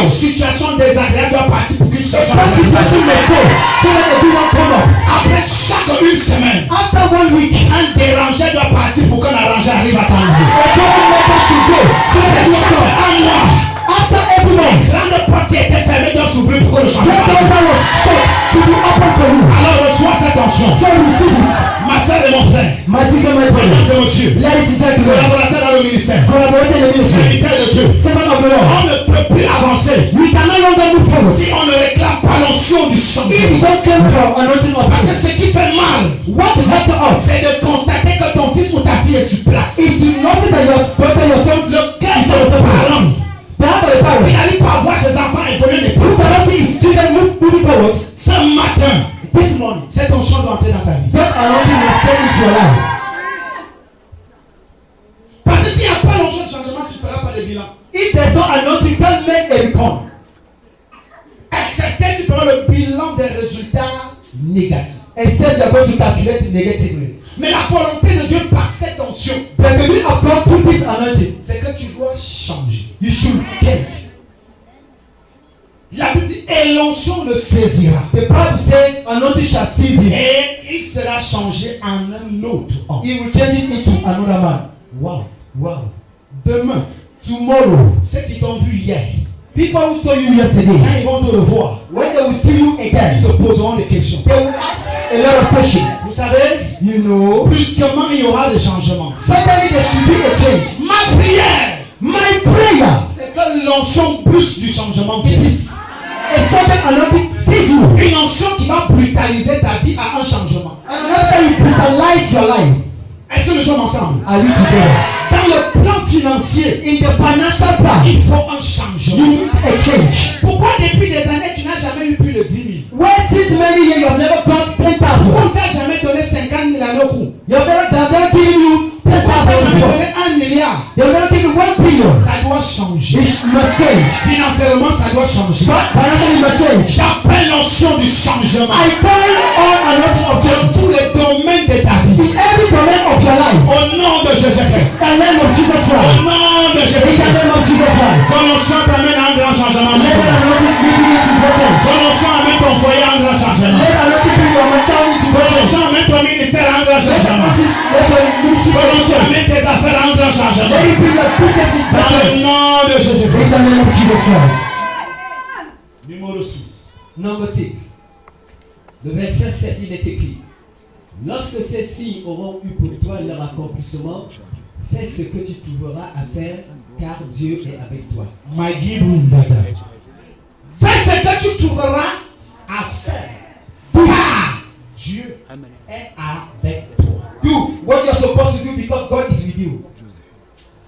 Une situation désagréable doit partir pour qu'une A situation bad situation may go so that they do not come up. Après chaque une semaine, After 1 week, un dérangé doit partir pour qu'un arrangé arrive à temps. a troublemaker should go so that they do not come. Un mois, After every month, grande porte qui était fermée doit s'ouvrir pour que le that changement door arrive. that was shut should be open for you. Alors reçois cette onction. So receive it. Ma soeur et mon frère, My sister, my brother, mesdames et messieurs, ladies and gentlemen, collaborateurs dans le ministère, collaborating in the ministry, serviteurs de Dieu, servant of the Lord, on ne peut plus avancer we can no longer move forward si on ne réclame pas l'onction du if we changement. don't come from anointing of Parce que God. ce qui fait mal, What hurt to us c'est de constater que ton fils ou ta fille est sur place. is to notice that your daughter, your son, Le cœur is de also parent, the heart of the parent. il n'arrive pas à voir ses enfants évoluer des Who pas. cannot see his children moving forward. Ce matin, This morning, cette onction doit entrer dans ta vie. that anointing will stay into your life. Parce que s'il n'y a pas l'onction de changement, tu ne feras pas de bilan. If there's no anointing, can't make a record. Excepté, tu feras le bilan des résultats négatifs. Except you are going to calculate negatively. Mais la volonté de Dieu par cette onction, But the will of God through this anointing, c'est que tu dois changer. you should change. La Bible dit, et l'onction le saisira. The Bible says anointing shall seize him. Et il sera changé en un autre homme. He will change it into another man. Wow. Wow. Demain, Tomorrow, ceux qui t'ont vu hier, people who saw you yesterday, quand ils vont te revoir, when they will see you again, ils se poseront des questions. they will ask a lot of questions. Vous savez, You know, brusquement, il y aura des changements. suddenly there should be a change. Ma prière, My prayer c'est que l'onction brusque du changement it vienne. is a sudden anointing seize you. Une onction qui va brutaliser ta vie à un changement. And another you brutalize your life. Est-ce que nous sommes ensemble? Are we together? Dans le plan financier, In the financial plan, il faut un you changement. need a change. Pourquoi depuis des années tu n'as jamais eu plus de 10 000? Where since many years you have never got 10,000. Pourquoi on t'a jamais donné 50 000 à nos coups? They have never given you Pourquoi on t'a 10,000 jamais before. donné 1 milliard? They have never given you 1 billion. Ça doit changer. It must change. Financièrement, ça doit changer. Financially it must change. J'appelle l'onction du changement I call on anointing of dans change tous les domaines de ta vie. in every domain of your life. Au nom de Jésus-Christ. In the name of Jesus Au Christ. nom de In the Jésus-Christ. name of Jesus Christ. Ton onction t'amène à un grand changement. Let the anointing lead you into great change. Ton onction amène ton foyer à un grand changement. Let the anointing bring your mentality to Ton great change. onction amène ton ministère à un grand Let the changement. anointing let your ministry Ton great onction change. amène tes affaires à un grand changement. Let it bring your business in great Dans change. le nom de In Jésus-Christ. the name of Jesus Christ. Numéro 6. Number 6. Le verset 7, il est écrit: lorsque ces signes auront eu pour toi leur accomplissement, fais ce que tu trouveras à faire, car Dieu est avec toi. Fais ce que tu trouveras à faire. Car Dieu est avec toi. Do what you're supposed to do because God is with you.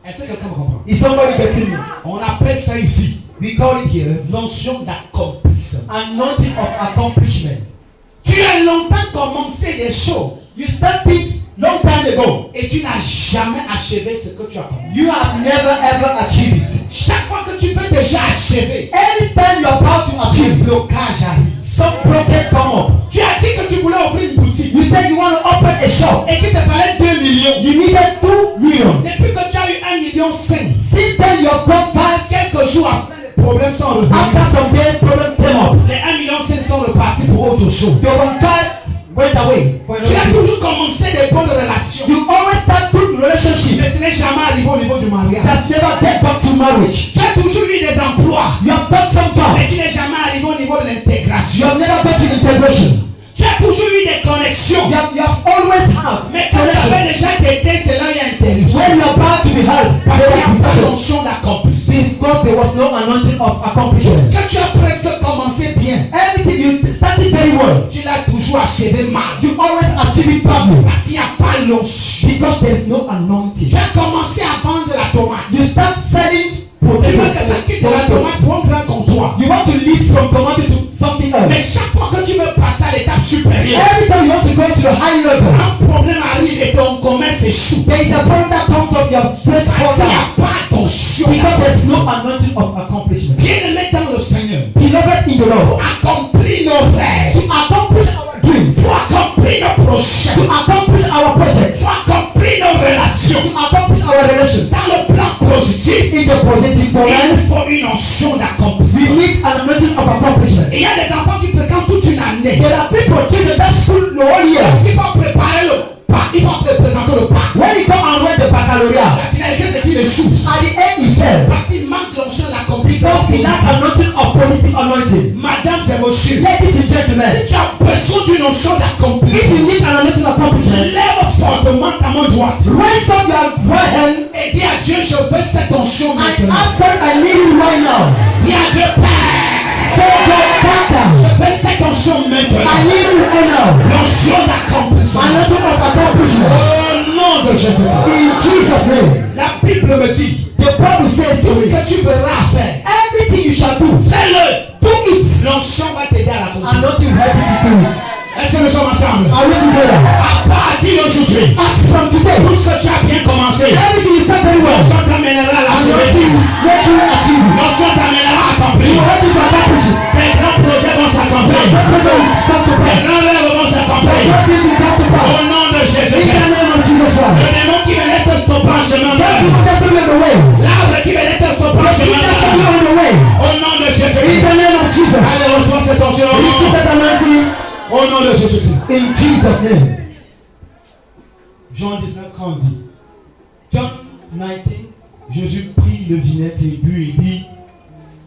Est-ce que quelqu'un me comprend? Is somebody getting me? On appelle ça ici We call it here l'onction d'accomplissement. anointing of accomplishment. Tu as longtemps commencé des choses You start things long time ago. et tu n'as jamais achevé ce que tu as commencé. You have never ever achieved it. Chaque fois que tu veux déjà achever, Anytime you are about to un achieve, blocage arrive. some problem come up. Tu as dit que tu voulais ouvrir une boutique You said you want to open a shop. et qu'il te fallait 2 millions. You needed 2 million. Depuis que tu as eu 1,5 million, Since then you have got 5. quelques jours après, les problèmes sont revenus. After some days, problem came up. Les 1,5 million sont repartis pour autre chose. Your 1.5 went away. For Tu as another toujours commencé des bonnes relations, thing. You always start good relationship mais ce n'est jamais arrivé au niveau du mariage. that never get back to marriage. Tu as toujours eu des emplois, You have got some mais jobs. ce n'est jamais arrivé au niveau de You l'intégration. have never got to integration. Tu as toujours eu des connexions, You have always had mais quand tu connection. avais déjà été, c'est là où il y a interruption. When you are about to be helped, Parce qu'il n'y a pas there l'onction d'accomplissement. because there was no anointing of accomplishment. Quand tu as presque commencé bien, Everything you started very well. tu l'as toujours achevé mal. You always achieve it badly Parce qu'il n'y a pas l'onction. because there is no anointing. Tu as commencé à vendre la tomate. You start selling Tu veux que ça potatoes. quitte de la tomate pour un grand comptoir. You want to leave from tomato to something Mais else. chaque fois que tu veux passer à l'étape supérieure, Every time you want to go to the high level, un problème arrive et ton commerce échoue. there is a problem that comes up your straight Parce qu'il n'y forward a pas d'onction. because there's no anointing of accomplishment. Bien-aimé dans le Seigneur, Beloved in the pour Lord, accomplir nos rêves, to accomplish our dreams, pour accomplir nos projets, to accomplish our projects, pour accomplir nos relations, to accomplish our relations dans le plan positif, in the positive il domain, nous faut une onction we d'accomplissement. l'année. There are people teaching that school the whole year. Lorsqu'il va préparer le bac, il va présenter le bac. When he come and write the baccalaureate, La finalité, c'est qu'il échoue. at the end he failed. Parce qu'il manque l'onction d'accomplissement. Because he lacks anointing of positive anointing. Madame, c'est monsieur. Ladies and gentlemen, Si tu as besoin d'une onction if d'accomplissement, you need an anointing accomplishment, lève fortement ta main droite raise up your right hand et dis à Dieu, je veux cette onction and maintenant. ask God, I need it right now. Dis à Dieu, Père, Say, God, Father, je veux cette onction I maintenant. need it right now. L'onction d'accomplissement. Anointing of accomplishment. Au nom de Jésus. In Jesus' name. La Bible me dit, The Bible says, tout ce que tu verras faire, everything you shall do, fais-le. do it. L'onction va t'aider à l'accomplir. Anointing will help you to do it. Est-ce que nous sommes ensemble? Are we together? À partir d'aujourd'hui, As from today, tout ce que tu as bien commencé, everything is done very well. l'onction t'amènera à l'achever. Anointing will make you achieve it. L'onction t'amènera à It accomplir. will help you to accomplish it. Tes grands projets vont s'accomplir. Your pressure will come to Tes pass. grands rêves vont s'accomplir. Your things will come to Au pass. nom de In the Jésus-Christ. name of Jesus Christ. Le démon qui venait te stopper en chemin, That you will definitely the way. l'arbre qui venait te stopper en But you chemin, definitely on the way. au nom de In Jésus-Christ. the name of Jesus. Allez, reçois cette onction. Receive that anointing Au nom de Jésus-Christ. in Jesus' name. Jean 19, quand dit, John 19. Jésus prit le vinaigre et but et dit,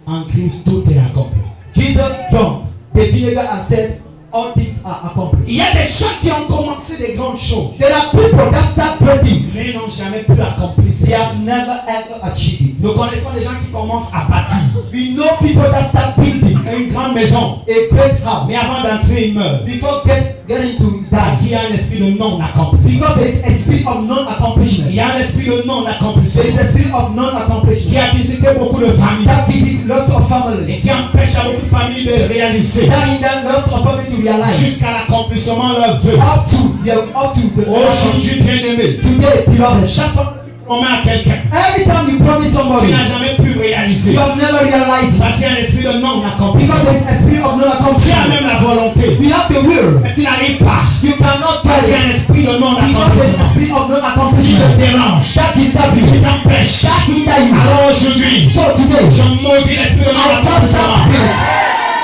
en Christ tout est accompli. Jesus jumped the vinegar and said, all things are accomplished. Il y a des gens qui ont commencé des grandes choses, There are people that start great things. mais ils n'ont jamais pu accomplir They ces have choses. never ever achieved it. Nous connaissons des gens qui commencent à bâtir We know people that start building une grande maison, a great house mais avant d'entrer, ils meurent. before getting into Parce qu'il y that. a un esprit de non-accomplissement. Because there is a spirit of non-accomplishment. Il y a un esprit de There is non-accomplissement a spirit of qui non-accomplishment a visité beaucoup de familles that visits lots of et families. qui empêche à beaucoup de familles de réaliser That in that lots of families to realize jusqu'à l'accomplissement de leur vœu. up to the Aujourd'hui, bien-aimé, today, beloved. chaque fois que tu promets à quelqu'un, Every time you promise tu somebody, n'as jamais pu réaliser. you have never realized it. Parce qu'il y a un esprit de Because non-accomplissement. there is a spirit of Tu as non-accomplishment. même la volonté, We have the will. mais tu n'arrives pas. You cannot Parce qu'il y a carry un esprit de because there is a non-accomplissement spirit of qui te non-accomplishment. dérange, That disturb qui you. t'empêche. That hinder you. Alors aujourd'hui, So today, je maudis l'esprit de I cast that non-accomplissement. spirit.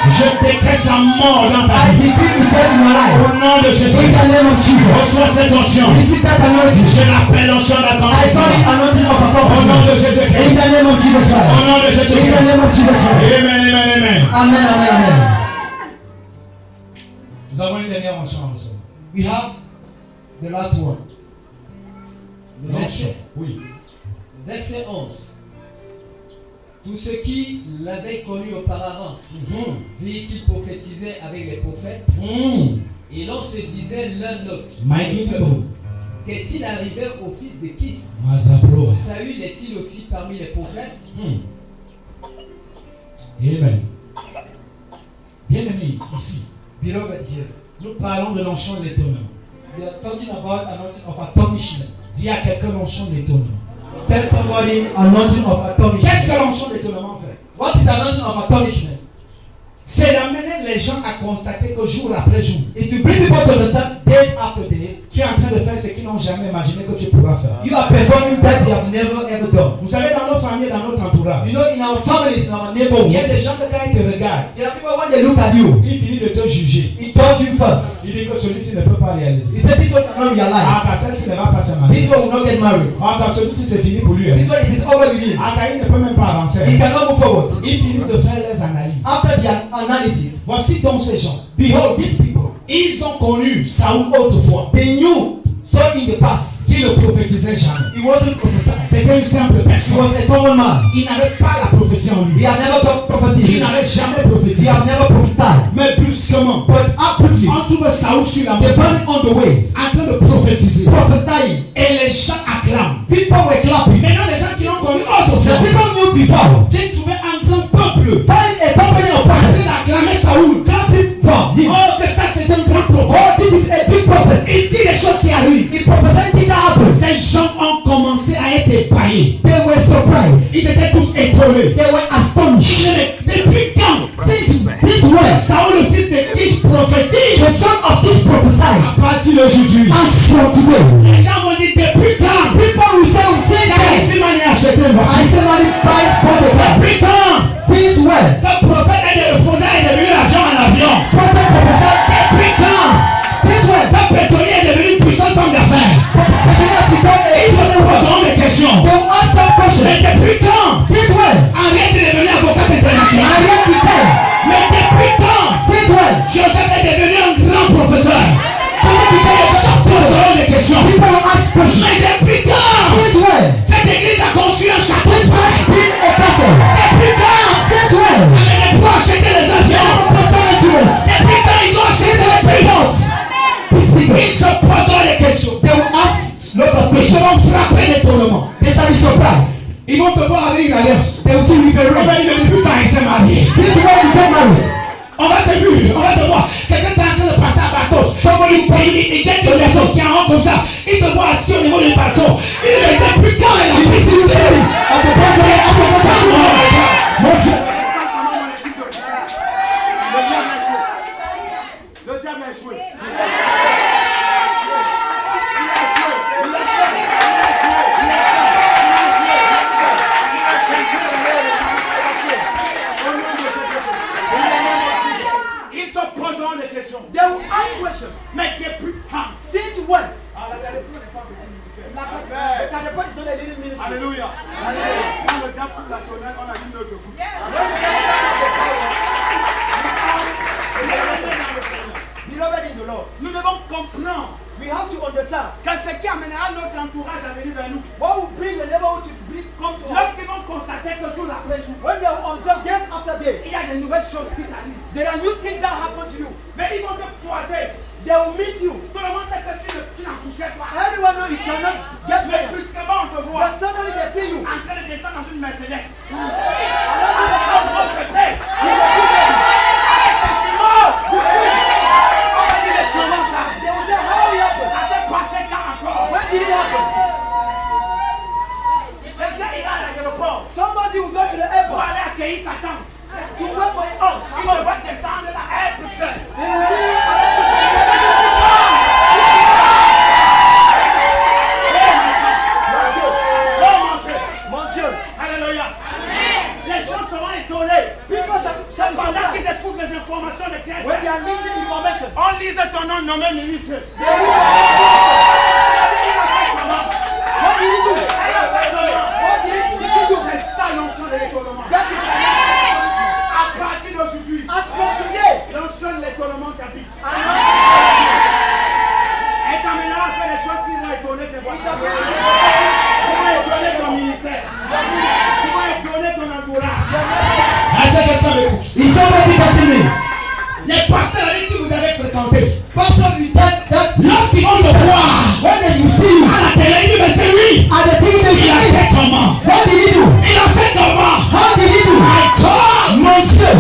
Je décrète sa mort dans ta I vie. decree is dead in your life. Au nom de In Jésus, the name of Jesus. reçois cette onction. Receive that anointing. Je l'appelle l'onction I call it d'accomplissement. anointing of Au nom accomplishment. de In Jésus-Christ. the name of Jesus Au Christ. nom de In the Jésus-Christ. name of Jesus Christ. Amen, amen, amen. Amen, amen, amen. Nous avons une dernière onction ensemble. We have the last one. Le verset, Oui. verset 11. Tous ceux qui l'avaient connu auparavant virent qu'il prophétisait avec les prophètes, et l'on se disait l'un l'autre, qu'est-il arrivé au fils de Kis? Saül est-il aussi parmi les prophètes? Amen. Bien-aimé, ici, Beloved here. nous parlons de l'onction de l'étonnement. We are talking about anointing of astonishment. Dis à quelqu'un l'onction de l'étonnement. Tell somebody anointing of astonishment. Qu'est-ce que l'onction de l'étonnement fait? What is anointing of astonishment? C'est d'amener les gens à constater que jour après jour, It will bring people to understand days after days. tu es en train de faire ce qu'ils n'ont jamais imaginé que tu pourras faire. You are performing that you have never ever done. Vous savez, dans nos familles, dans notre entourage, You know, in our families, in our il y a neighborhoods, des gens que quand ils te regardent, there are people when they look at you, ils finissent de te juger. he told you first. Il dit que celui-ci ne peut pas réaliser. He said this one cannot Ah, realize. car celle-ci ne va pas se This marier. one will not get married. Ah, car celui-ci c'est fini pour lui. This one it is over with him. Ah, car il ne peut même pas He avancer. cannot move forward. Ils finissent de faire les analyses. After the analysis, Voici donc ces gens. behold, these people, Ils ont connu Saoul autrefois, they knew Saul in the past. qui ne prophétisait jamais. He wasn't prophesied. C'était une simple He personne. was a common man. Il n'avait pas la prophétie en He lui. had never got prophecy. Il n'avait jamais He prophétisé. had never prophesied. Mais brusquement, But absolutely, on trouve Saoul sur la they montagne found on the way, en train de prophétiser. prophesying. Et les gens acclament. People were clapping. Maintenant, les gens qui l'ont connu The autrefois, people knew before. j'ai trouvé un grand peuple Find a company of en train prophets d'acclamer Saoul. clapping from him. Oh, que ça c'est un grand prophète. Oh, this is a big prophet. Il dit des choses qui arrivent. He prophesied things that happened. Ces gens ont commencé à être épaillés. They were surprised. Ils étaient tous étonnés. They were astonished. Depuis quand This was Saoul, le fils de Kish, prophétise the son of this prophesied. à partir d'aujourd'hui? As from today, Les gens vont dire depuis quand? people will say, since when? Ici, manière acheté une voiture. I say, money price for the car. Depuis quand? Since when? Le prophète est devenu l'avion en avion. Prophet prophesied Ils vont te voir avec une alliance. They will see you with a On va ring. dire depuis quand il s'est marié. This is why you get married. On va te voir, on va te voir. Quelqu'un s'est en train de passer à Bastos. Il jette une personne qui en rentre comme ça. Il te voit assis au niveau du bâton. Il est depuis quand elle a This pris is the city of the president of the country. Le diable a échoué. Ils se poseront des questions. They will ask questions. Mais depuis quand? Since when? Ah, la Calais-Pro n'est pas un petit ministère. The Calais-Pro is not a leading ministry. Alléluia. Quand le diable coupe la sonnette, on a dit notre coupe. Beloved in the Lord, Nous devons comprendre we have to understand que ce qui amènera notre entourage à venir vers nous. what will bring the neighborhood to come to us. Lorsqu'ils vont constater que jour après jour, When they will observe days after day, il y a de nouvelles choses qui t'arrivent. there are new things that happen to you. Mais ils vont te croiser. They will meet you. Tout le monde sait que tu n'en couchais pas. Everyone knows you cannot get Mais there. brusquement, on te voit But suddenly they see you. en train de descendre dans une Mercedes. They will say, how it happened? Ça s'est passé quand encore? When did it happen? Quelqu'un ira à l'aéroport Somebody will go to the pour airport aller accueillir sa tante. to wait for it. Oh, Il va descendre là, à Bruxelles. they will see Oh mon Dieu. Mon Dieu. Alléluia. Les gens seront étonnés. People shall be Pendant surprised qu'ils écoutent les informations de Christ. when they are listening information. On lise ton nom nommé ministre. They will what did he do? What did he do? C'est ça l'onction de l'écoulement. That is À partir d'aujourd'hui, as from today. l'onction de l'écoulement t'habite. And Elle t'amènera à faire les choses qui vont étonner tes we shall voisins. be Qui vont étonner ton ministère. Qui vont étonner ton entourage. Est-ce que quelqu'un m'écoute? Is somebody getting me? Les pasteurs avec qui vous avez fréquenté, Pastor, you that lorsqu'ils vont te voir when you see you à la télé, ils disent mais c'est lui. at the TV, they Il a say, fait comment? what did he do? Il a fait comment? How did he do? My God! Mon Dieu.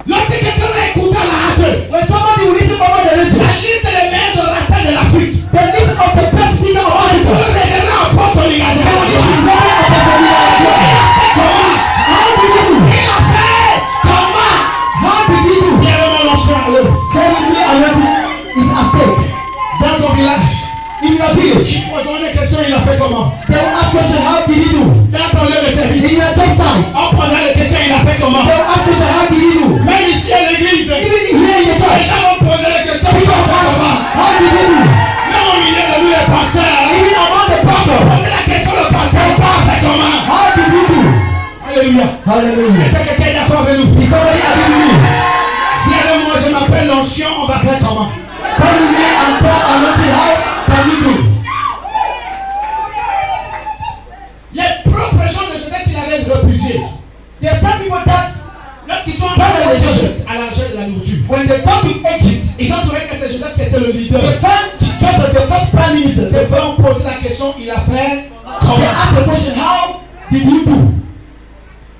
Lorsque quelqu'un va écouter à la radio, When somebody will listen over the radio, la liste des meilleurs orateurs de l'Afrique, the list of the best speaker of on Africa. peut révéler en porte au Nigeria. This is very opportunity. Comment? How did he do? Il a fait comment? How did he do? C'est vraiment l'onction à l'œuvre. Suddenly anointing is at stake. Dans ton village, In your village, ils poseront des questions, il a fait comment? they will ask question, how did he do? Dans ton lieu de service, In your job site, on posera des questions, il a fait comment? they will ask question, how did he do? Même ici à l'église, Even here in the les church, gens vont poser des questions, il people a fait ask, comment? how did he do? Même au milieu de nous, les pasteurs, Even among the pastors, poser la question, le pasteur, il a fait comment? how did he do? Alléluia. Hallelujah. Est-ce que quelqu'un est d'accord avec nous? Is somebody agree with me? Si avec moi je m'appelle l'onction, on va faire comment? Come with me and pour anointing, how can we do? Les propres gens de Joseph qu'il avait refusé. There are some people that Lorsqu'ils sont entrés à l'argent de la nourriture, when they come to Egypt, ils ont trouvé que c'est Joseph qui était le leader. they found Joseph the first prime minister. C'est vrai, on pose la question, il a fait They comment? ask the question, how did you do?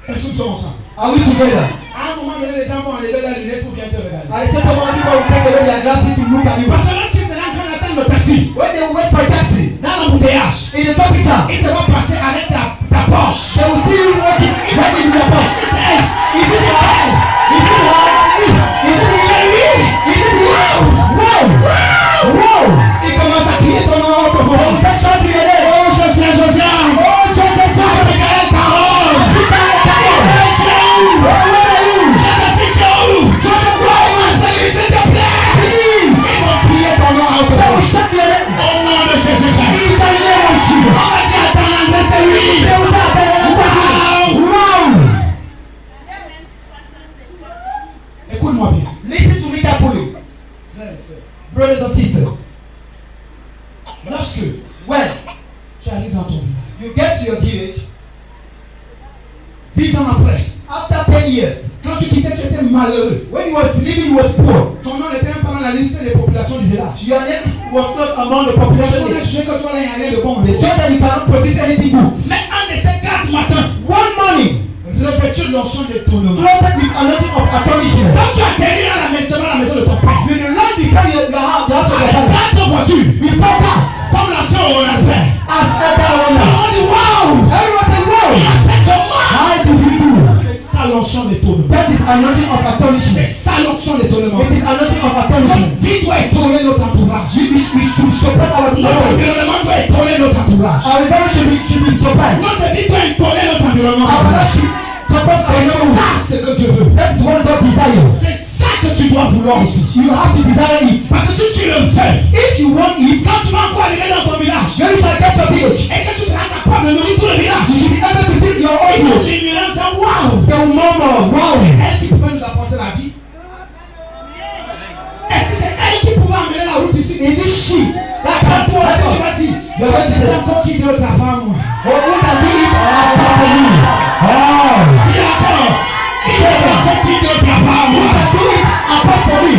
Est-ce que nous sommes ensemble? Are we together? À un moment donné, les gens vont enlever la lunette pour bien te regarder. I said, people will take away their glasses to look at you. Parce que lorsqu'ils seront en train d'attendre le taxi, When they will wait for a taxi, dans l'embouteillage, in the traffic jam, ils te vont passer avec ta poche. they will see you walking right into your box. Is it Is it her? Is it her? Is it her? Is it wow? Wow! Wow! Il commence à crier ton nom au They will start shouting your name. Oh, Josiane, Josiane. Oh, Joseph, Joseph! Abigail Carole. Where are you? Josephine Joe. Joseph, Oh, where? Marceline, s'il te plaît. Please! Ils vont crier ton nom à They will haute shout your name. Au nom de Jésus-Christ. In the name of Jesus. On va dire à ton anglais, c'est lui. They will start telling you, wow! Écoute-moi bien. Listen to me carefully, Frères et sœurs, brothers and sisters. lorsque When tu arrives dans ton village, you get to your village, 10 ans après, after 10 years, quand tu quittais, tu étais malheureux. when you was living, you was poor. Ton nom n'était même pas dans la liste des populations du village. Your name is was not among the population. Je sais que toi là, il n'y a rien de bon. They told that you cannot produce anything good. Mais un de ces 4 matins, One morning, revêtu de l'onction d'étonnement. clothed with anointing of astonishment. Quand tu atterris à la maison de ton père, When you land before you the house of your avec father, 4 voitures, before cars, comme l'ancien Ronald, as elder owner, on dit waouh! everyone say, wow, C'est comment? how did you do? C'est ça l'onction d'étonnement. That is anointing of C'est astonishment. ça l'onction d'étonnement. It is anointing of Notre astonishment. vie doit étonner notre entourage. We should surprise our Notre people. environnement doit étonner notre entourage. Our environment should be surprised. Notre vie doit étonner notre environnement. Our life should surprise our C'est environment. ça ce que Dieu veut. That is what God desires. C'est ça que tu dois vouloir aussi. You have to desire it. Parce que si tu le fais, If you want it, quand tu vas encore arriver dans ton village when you shall get your village, et que tu seras capable de nourrir tout le village, you should be able to feed your own ils vont village. diminuer en disant waouh! They will murmur, wow. Elle qui pouvait nous apporter la vie. Est-ce que c'est elle qui pouvait amener la route ici? It is she. That Quand can toi do aussi tu vas it. dire, Your c'est president. encore qui d'autre avant moi? Or who can do it apart from me? Oh. Il y a encore, il y a encore qui d'autre avant Who moi? can do it apart from me?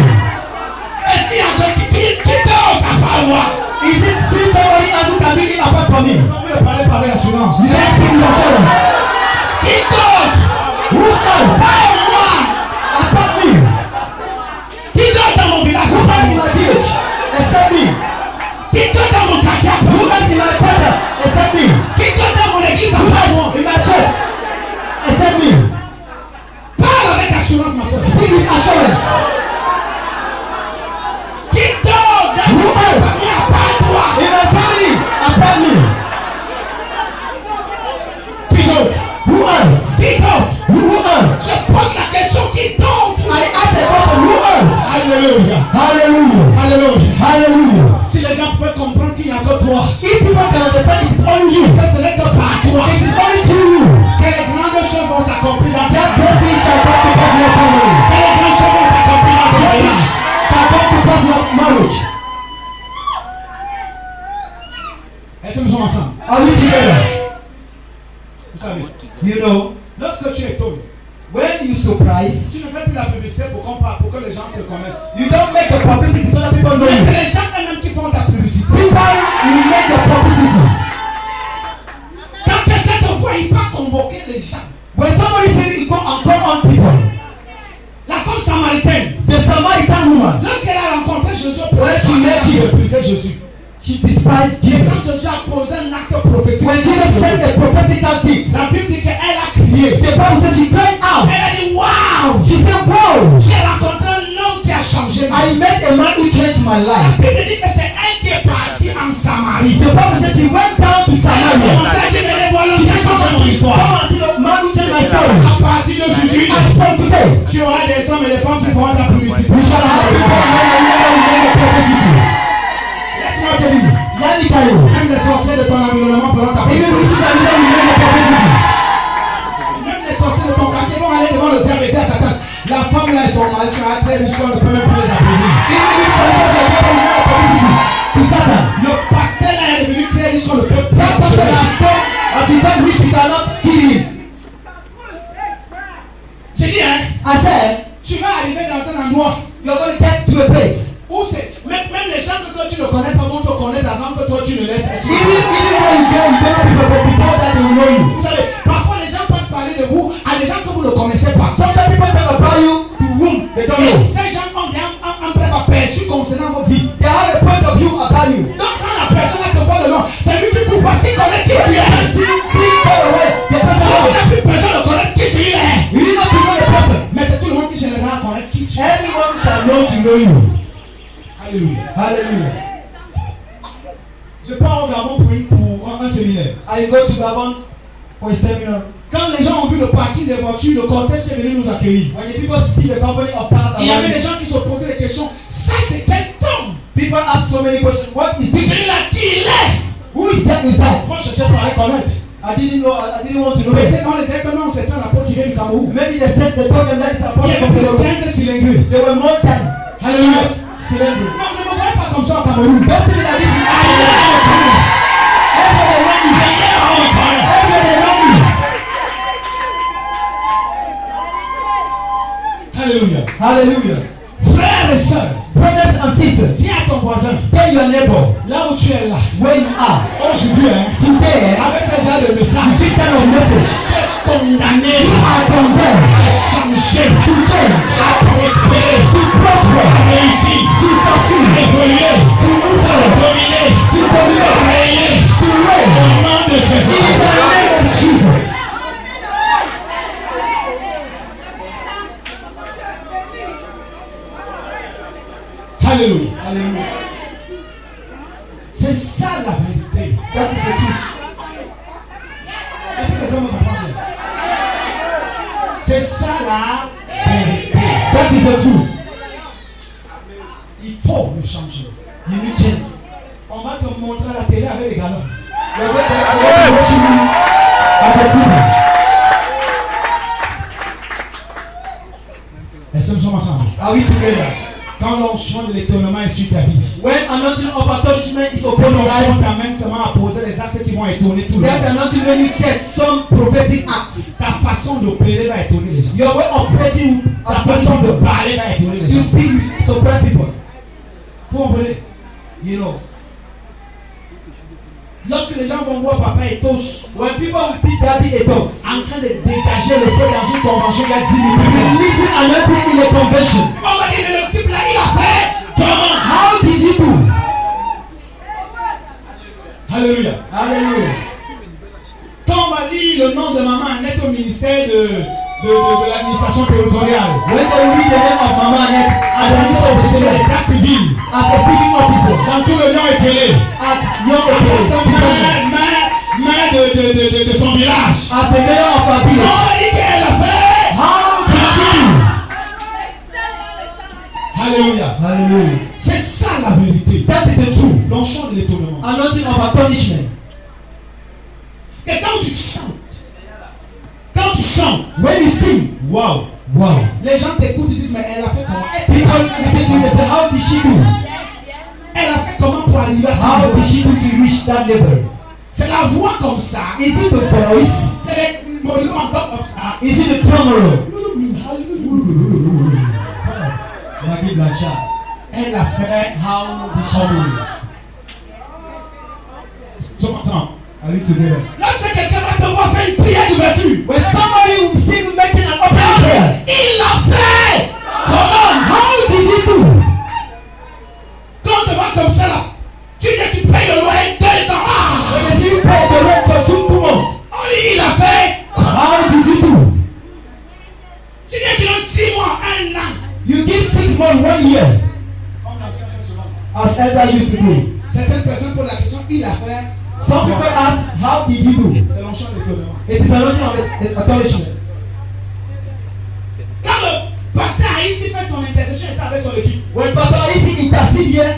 Est-ce qu'il y a encore qui d'autre avant moi? Is it still somebody else who can do it apart from me? On peut le parler par l'assurance. Let's give you assurance. Qui d'autre? Who else Avant moi? apart me? Qui d'autre dans mon village? Who else in my village except me? Qui d'autre dans mon quartier? Who else in my quarter except me? Qui d'autre dans mon église? Who else in my church except me? Parle avec assurance, ma soeur. Speak with assurance. Qui d'autre dans Who mon else famille à part toi? in my family apart me? Qui d'autre? Who else? Qui d'autre? Who else? Je pose la question qui d'autre? I ask a question. Who else? Alléluia. Hallelujah. Alléluia. Hallelujah. Si les gens pouvaient comprendre qu'il n'y a que toi, If people can understand it is only you, que ce n'est que par toi, it is only through you, que les grandes choses vont s'accomplir dans ta that vie. great things shall come to pass in your family. Que les grandes choses vont s'accomplir dans ton Great village. things shall come to pass in your marriage. Est-ce que nous sommes ensemble? Are we together? Vous savez, You know, lorsque tu étonnes, when you surprise, tu ne fais plus la publicité pour qu'on parle, pour que les gens te connaissent. you don't make the publicity so that people know Mais you. c'est les gens eux-mêmes qui font ta publicité. People, you make the publicity. Quand quelqu'un te voit, il va convoquer les gens. When somebody says you go and call on people, La femme samaritaine, the Samaritan woman, lorsqu'elle a rencontré Jésus, Ouais, tu mets qui Dieu. méprisait Jésus. she despised Et quand Jesus. Jésus a posé un acte prophétique, When Jesus said a prophetical gift, la Bible dit qu'elle a crié. the Bible says she cried out. Elle a dit waouh! She said, wow, J'ai rencontré un homme qui a changé ma vie. I met a man who changed my La life. Bible dit que c'est elle qui est partie en Samarie. The Bible says she went down to Elle a Samaria. commencé à dire venez voir l'homme She qui a said, changé mon come histoire. and see the man who changed my story. À partir d'aujourd'hui, And from today, tu auras des hommes et des femmes qui feront ta publicité. we shall have people who make a publicity. Laisse-moi te dire, Let me tell you, même les sorciers de ton environnement feront ta even publicité. witches and wizards will make a publicity. Même les sorciers de ton quartier vont aller devant le diable et dire à Satan, la femme là et son mari sont très riches, on ne peut même plus les applaudir. Even if some of the people will make a publicity to Satan. Le pasteur là est devenu très riche, on ne peut plus That person l'applaudir. has become rich, we cannot heal him. J'ai dit, hein, I said, tu vas arriver dans un endroit you're going to get to a place. où c'est, même les gens que toi tu ne connais pas vont te connaître avant que toi tu ne laisses être. Even where you go, you don't know people, but before that they will know you. Vous savez, parfois les gens peuvent parler de vous à des gens que vous ne connaissez pas. Sometimes people talk about you to whom they don't know. Et ces gens ont un bref aperçu concernant votre vie. They have a point of view about you. Donc quand la personne te voit de loin, c'est lui qui court parce qu'il connaît qui tu es. See far away, the person Donc tu knows. n'as plus besoin de connaître qui tu es. You need not to know the person. Mais c'est tout le monde qui cherchera à connaître qui tu es. Everyone shall know to know you. Alléluia. Hallelujah. Je pars au Gabon pour un séminaire. I go to Gabon for a seminar. Quand les gens ont vu le parking des voitures, le cortège qui est venu nous accueillir, When the people see the company of cars il y avait around des me, gens qui se posaient des questions. Ça c'est quel homme? people ask so many questions. What is this? Celui-là qui il est? Who is that with that? Il faut chercher pour aller connaître. I didn't know. I didn't want to know it. Peut-être on les disait que non, c'est un apôtre qui vient du Cameroun. Maybe they said they told them that it's a Il y person avait from plus de Cameroon. 15 cylindrés. They were more than Alléluia. cylinders. Non, ne me voyez pas comme ça au Cameroun. Don't see me like this. Ailleurs, on connaît. Everywhere they know me. Ailleurs, on connaît. Everywhere they know me. Alléluia. Hallelujah. Frères et sœurs, Brothers brothers and sisters, dis à ton voisin, tell your neighbor, là où tu es là, where you are, aujourd'hui, today, avec ce genre de this message, kind of message, tu es condamné you are condemned à changer, to change, à prospérer, to prosper, à réussir, to à succeed, évoluer, to move à forward, dominer, to à dominate, régner. to reign. Au nom de In Jésus. the name of Jesus. Alléluia. Alléluia. C'est ça la vérité. That is the truth. Est-ce que quelqu'un me comprend bien? C'est ça la vérité. That is the truth. Il faut le changer. You need change. On va te montrer à la télé avec les galons. We're going to watch you on the TV. Est-ce que nous sommes ensemble? Are we together? Quand l'onction de l'étonnement est sur ta vie, When anointing of astonishment is cette upon your onction life, t'amène seulement à poser les actes qui vont étonner tout le that monde. anointing when you set some prophetic acts, Ta façon d'opérer va étonner les gens. your way of operating Ta as façon de people, parler va étonner les you gens. speak with surprise people. Vous comprenez? You know, Lorsque les gens vont voir papa et tous when people will see Daddy Ethos, en train de dégager le feu dans une convention, il y a 10 000 personnes. releasing anointing in a convention. On va dire, mais le type là, il a fait comment? How did he do? Alléluia. Hallelujah. Quand on va lire le nom de maman Annette au ministère de l'administration territoriale, When they will read the name of Mama Annette à as la a mission minister of officielle the d'état civil, as a civil officer, dans tout le nom ételé, at Young Ethos, main de son village. as the mayor of our On village. va dire qu'elle a fait. How did Alléluia. she? Hallelujah. C'est ça la vérité. That is the truth. L'onction de l'étonnement. Anointing of astonishment. Et quand tu chantes, When you sing, waouh, wow. les gens t'écoutent, ils disent, mais elle a fait comment? People listen to you and say, how did she do? Elle a fait comment pour arriver à ça? How did she do to reach that level? C'est la voix comme ça. Is it the voice? C'est les mouvements comme ça. Is it the camera? Maggie Blanchard. Elle a fait. How did she do? Are we together? Lorsque quelqu'un va te voir faire une prière d'ouverture, When somebody will see you making an open prayer, il l'a fait. Comment? how did he do? Quand on te voit comme ça là, tu dis que tu payes le loyer 2 ans. When they see you pay the rent for 2 months, On dit il a fait. how did he do? Tu dis que tu donnes 6 mois, 1 an. You give 6 months, 1 year, Comme l'ancien fait souvent. as Elder used to do. Certaines personnes posent la question, il a fait. Some people ask, how did he do? C'est l'onction d'étonnement. It is anointing of astonishment. Quand le pasteur Haïti fait son intercession, il avec son équipe. When Pastor Aisi intercede here,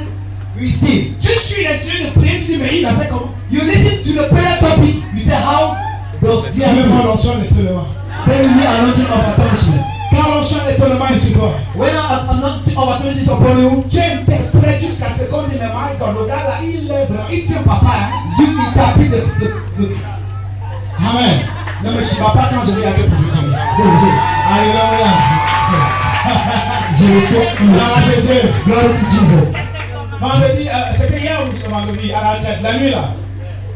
we see. Tu suis les sujets de prière, tu dis, mais il a fait comment? You listen to the prayer topic, you say, how does Si he avec moi do? l'onction d'étonnement. Say we need anointing of astonishment. Quand l'onction d'étonnement est sur toi, When anointing of astonishment is upon you, tu interprètes jusqu'à ce qu'on dit, mais Michael, le gars là, il est vraiment, il tient papa. Hein? you interpret the Amen. Ne me chie pas quand je vais à quelle position. Alléluia. Je respecte you. Gloire à Jésus. Glory to Jesus. Vendredi, c'était hier ou ce vendredi, à la retraite, la nuit là.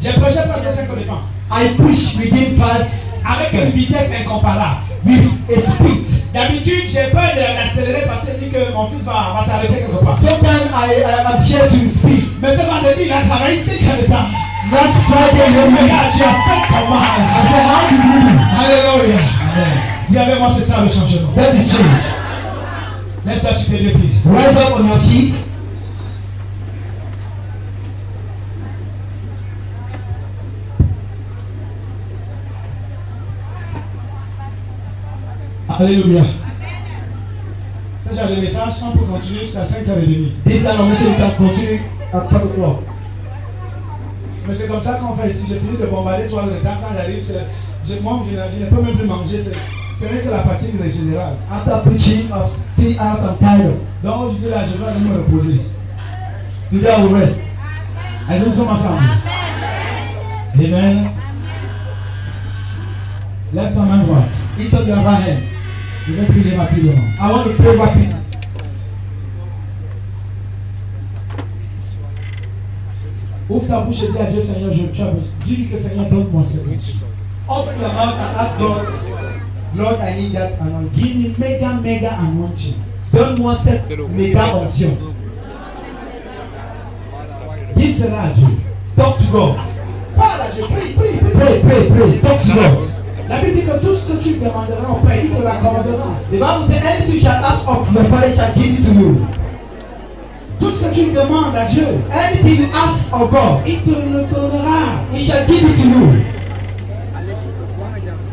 J'ai prêché presque 5 heures de temps. I preach within 5 Avec une vitesse incomparable. with a speed. D'habitude, j'ai peur d'accélérer parce qu'il dit que mon fils va s'arrêter quelque part. Sometimes I am scared to speed. Mais ce vendredi, il a travaillé 5 heures de temps. Last Friday, Regarde, tu as fait comment? I said, how do you do? Alléluia. Amen. Dis avec moi, c'est ça le changement. That is change. Lève-toi sur tes deux pieds. Rise up on your feet. Alléluia. Ce genre de message, on peut continuer jusqu'à 5h30. This kind of mission can continue at 5 o'clock. Mais c'est comme ça qu'on fait ici. J'ai fini de bombarder 3 heures de temps. Quand j'arrive, je ne peux même plus manger. C'est vrai que la fatigue est générale. After preaching of 3 hours, I'm tired. Donc je dis là, je dois aller me reposer. Today I will rest. Est-ce que nous sommes ensemble? Amen. Lève ta main droite. Lift up your right hand. Je vais prier rapidement. I want to pray rapidly. Ouvre ta bouche et dis à Dieu, Seigneur, dis-lui que Seigneur, donne-moi cette onction. Open your mouth and ask God, Lord, I need that anointing. Give me mega anointing. Donne-moi cette méga onction. Dis cela à Dieu. Talk to God. Parle à Dieu, prie. Pray. Talk to God. La Bible dit que tout ce que tu demanderas au Père, il te l'accordera. The Bible says, anything you shall ask of your Father shall give it to you. Tout ce que tu demandes à Dieu, Anything you ask of God, il te le donnera. He shall give it to you.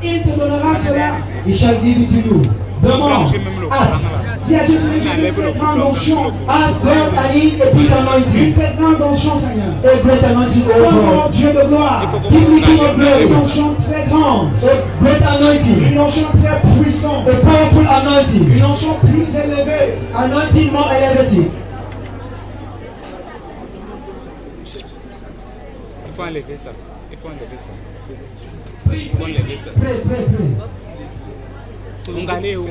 Il te donnera cela. He shall give it to you. Demande. Ask. Dis à Dieu, Seigneur, j'ai une très grande onction. Ask God, I need a big Une anointing. très grande onction, Seigneur. A great anointing, oh Donne-moi, God. Dieu de gloire. Give me King of Une glory. onction très grande. A great anointing. Une onction très puissante. A powerful anointing. Une onction plus élevée. Anointing more elevated. Il faut enlever ça. Prie. Pray. On gagne où?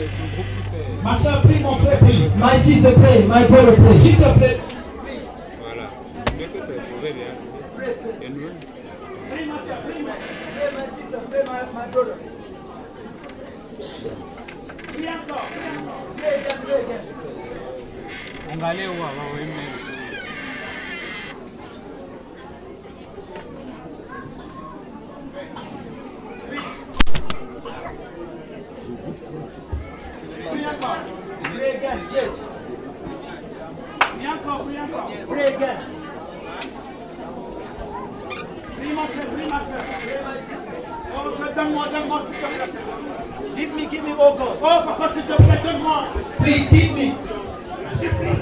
Ma soeur, prie, mon frère, prie. My sister pray, my brother pray. S'il te plaît. Voilà. Mais que c'est mauvais bien. Et nous? Prie, ma soeur, prie. My sister pray, my brother. Prie encore. Pray again. On gagne où avant même? Prie encore. Pray again. Yes. Prie encore. Pray again. Prie, mon frère, prie, ma soeur. Oh, donne-moi, s'il te plaît, Seigneur. Give me, oh God. Oh, papa, s'il te plaît, donne-moi. Please give me.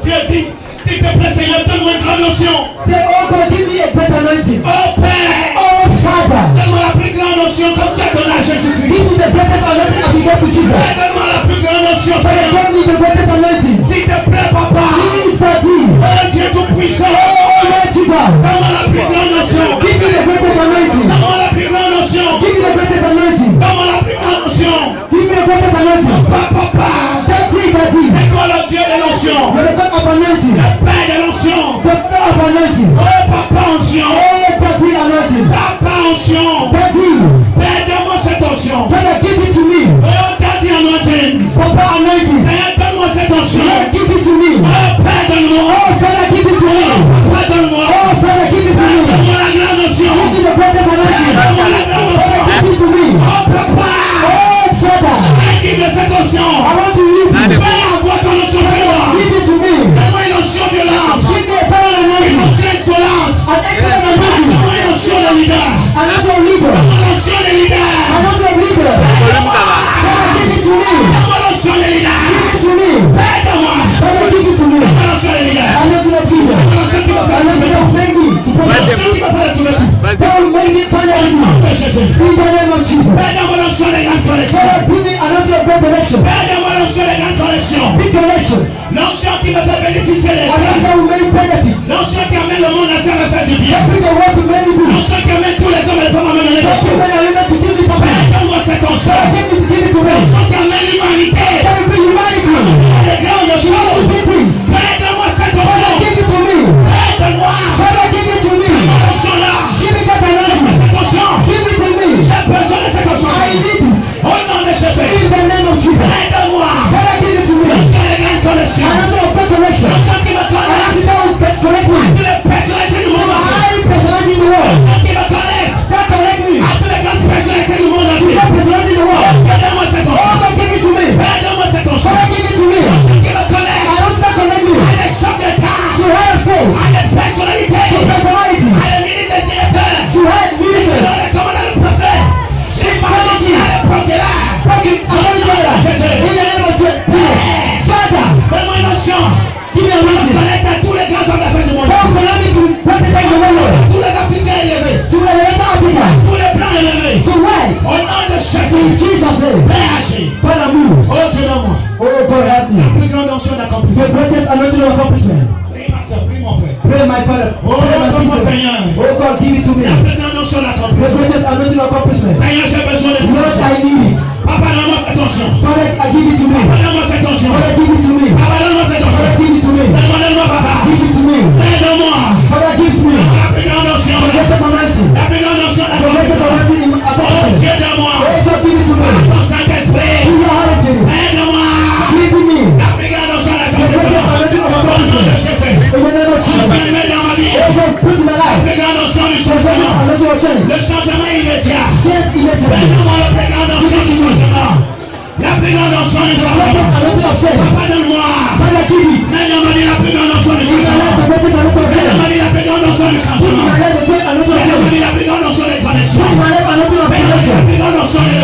Dieu dit, s'il te plaît, Seigneur, donne-moi une grande onction. Say, oh God, give me a great anointing. Oh, Père. Oh Father, Donne-moi la plus grande onction comme tu as donné à Jésus-Christ. give me the greatest anointing as you get to Jesus. Père, donne-moi la plus grande onction, Father, Seigneur. give me the greatest anointing. S'il te plaît, papa. Please, Daddy. Oh, Dieu tout-puissant. Almighty God, Donne-moi la plus grande onction. give me the greatest anointing. Donne-moi la plus grande onction. Give me the greatest anointing. Donne-moi la plus grande onction. Give me the greatest anointing. Papa. Daddy. C'est quoi le Dieu de l'onction? You're the God of anointing. Le Père de l'onction. The God of anointing. Oh, papa onction. Oh, Daddy anointing. Papa onction. Daddy, Père, donne-moi cette onction. Father, give it to me. Oh, Daddy anointing. Papa anointing. Seigneur, donne-moi cette onction. Father, give it to me. Oh, Père, donne-moi. Oh, Father, give it to me. Papa, donne-moi. Oh, Father, give it to me. Donne-moi la grande onction. Give me the greatest anointing. Donne-moi la grande onction. Father, give it to me. Oh, papa. Oh, Father, Give me cette onction. I want to live. Père, envoie ton onction sur moi. Give it to me. Donne-moi une onction violente. Give me a power Une anointing. onction insolente. An excellent anointing. Donne-moi une onction de leader. Anointing of leader. Une onction de leader. Anointing of leader. Father, give it to me. Donne-moi l'onction de leader. Give it to me. Père, donne-moi. Father, give it to me. Donne-moi l'onction de leader. Anointing of leader. L'onction qui va faire Anointing of make me to l'onction possess. qui va faire tout le coup. That will make me find everything. Père Jésus. In the name of Jesus. Père, donne-moi l'onction de grande collection. Father, give me anointing of great direction. Père, donne-moi l'onction de grande collection. Big directions. L'onction qui va faire bénéficier les Anointing gens. that will make benefits. L'onction qui amène le monde entier à me faire du bien. Bring the world to many people. L'onction qui amène tous les hommes et les femmes à me donner des Touch choses. men and women to give me Père, something. donne-moi cette onction. Give it to me. L'onction qui amène l'humanité That will bring humanity. à des grandes choses. Big things. Père, donne-moi cette Father, onction. give it to me. Père, donne-moi Father, give it to me. cette onction-là. Give me that anointing. Cette onction. Give it to me. J'ai besoin de cette onction. I need it. Au nom de Jésus. In the name of Jesus. Père, donne-moi Father, give it to me. l'onction de grande collection. Anointing of great direction. L'onction qui va connaître Anointing that will correct me. toutes les personnalités du monde entier. I personality in the world. L'onction qui va connaître That correct me. à toutes les grandes personnalités du monde entier. That personality in the world. Donne-moi cette onction. Father, give it to me. Père, donne-moi cette onction. Father, give it to me. L'onction qui va connaître Anointing that connect me. à des chefs d'État, To head faith. à des personnalités, To personality. à des ministres et directeurs, To head à ministers. des commandants de prophètes, des magiciens, des procureurs. Fucking anointing. In the name of Jesus. Father, Donne-moi une onction. give me anointing. Connecte à tous les grands hommes d'affaires du monde. Oh, connect me to protect the world. Tous les Africains élevés. To elevate Africa. Tous les blancs élevés. To white. Au nom de In Jésus. Jesus' name. Père agis. Father, move. Oh Dieu, donne-moi. Oh, God, help me. Plus grande onction The d'accomplissement. greatest anointing of accomplishment. Prie ma soeur, prie mon frère. Pray, my Father. Oh, Pray, my donne-moi sister. Seigneur. Oh, God, give it to me. La plus grande onction The d'accomplissement. greatest anointing of accomplishment. Seigneur, j'ai besoin de cette Lord, onction. I need it. Papa, donne-moi cette onction. Father, I give it to me. Papa, donne-moi cette onction. Father, give it to me. Papa, donne-moi cette onction. Father, give it to me. Donne-moi, papa. Give it to me. Père, donne-moi. Father, gives me. La plus grande onction de changement. Papa, donne-moi. Seigneur, m'a dit la plus grande onction de changement. Seigneur, m'a dit la plus grande onction de changement. Seigneur, m'a dit la plus grande onction de connexion. Seigneur, m'a dit la plus grande onction de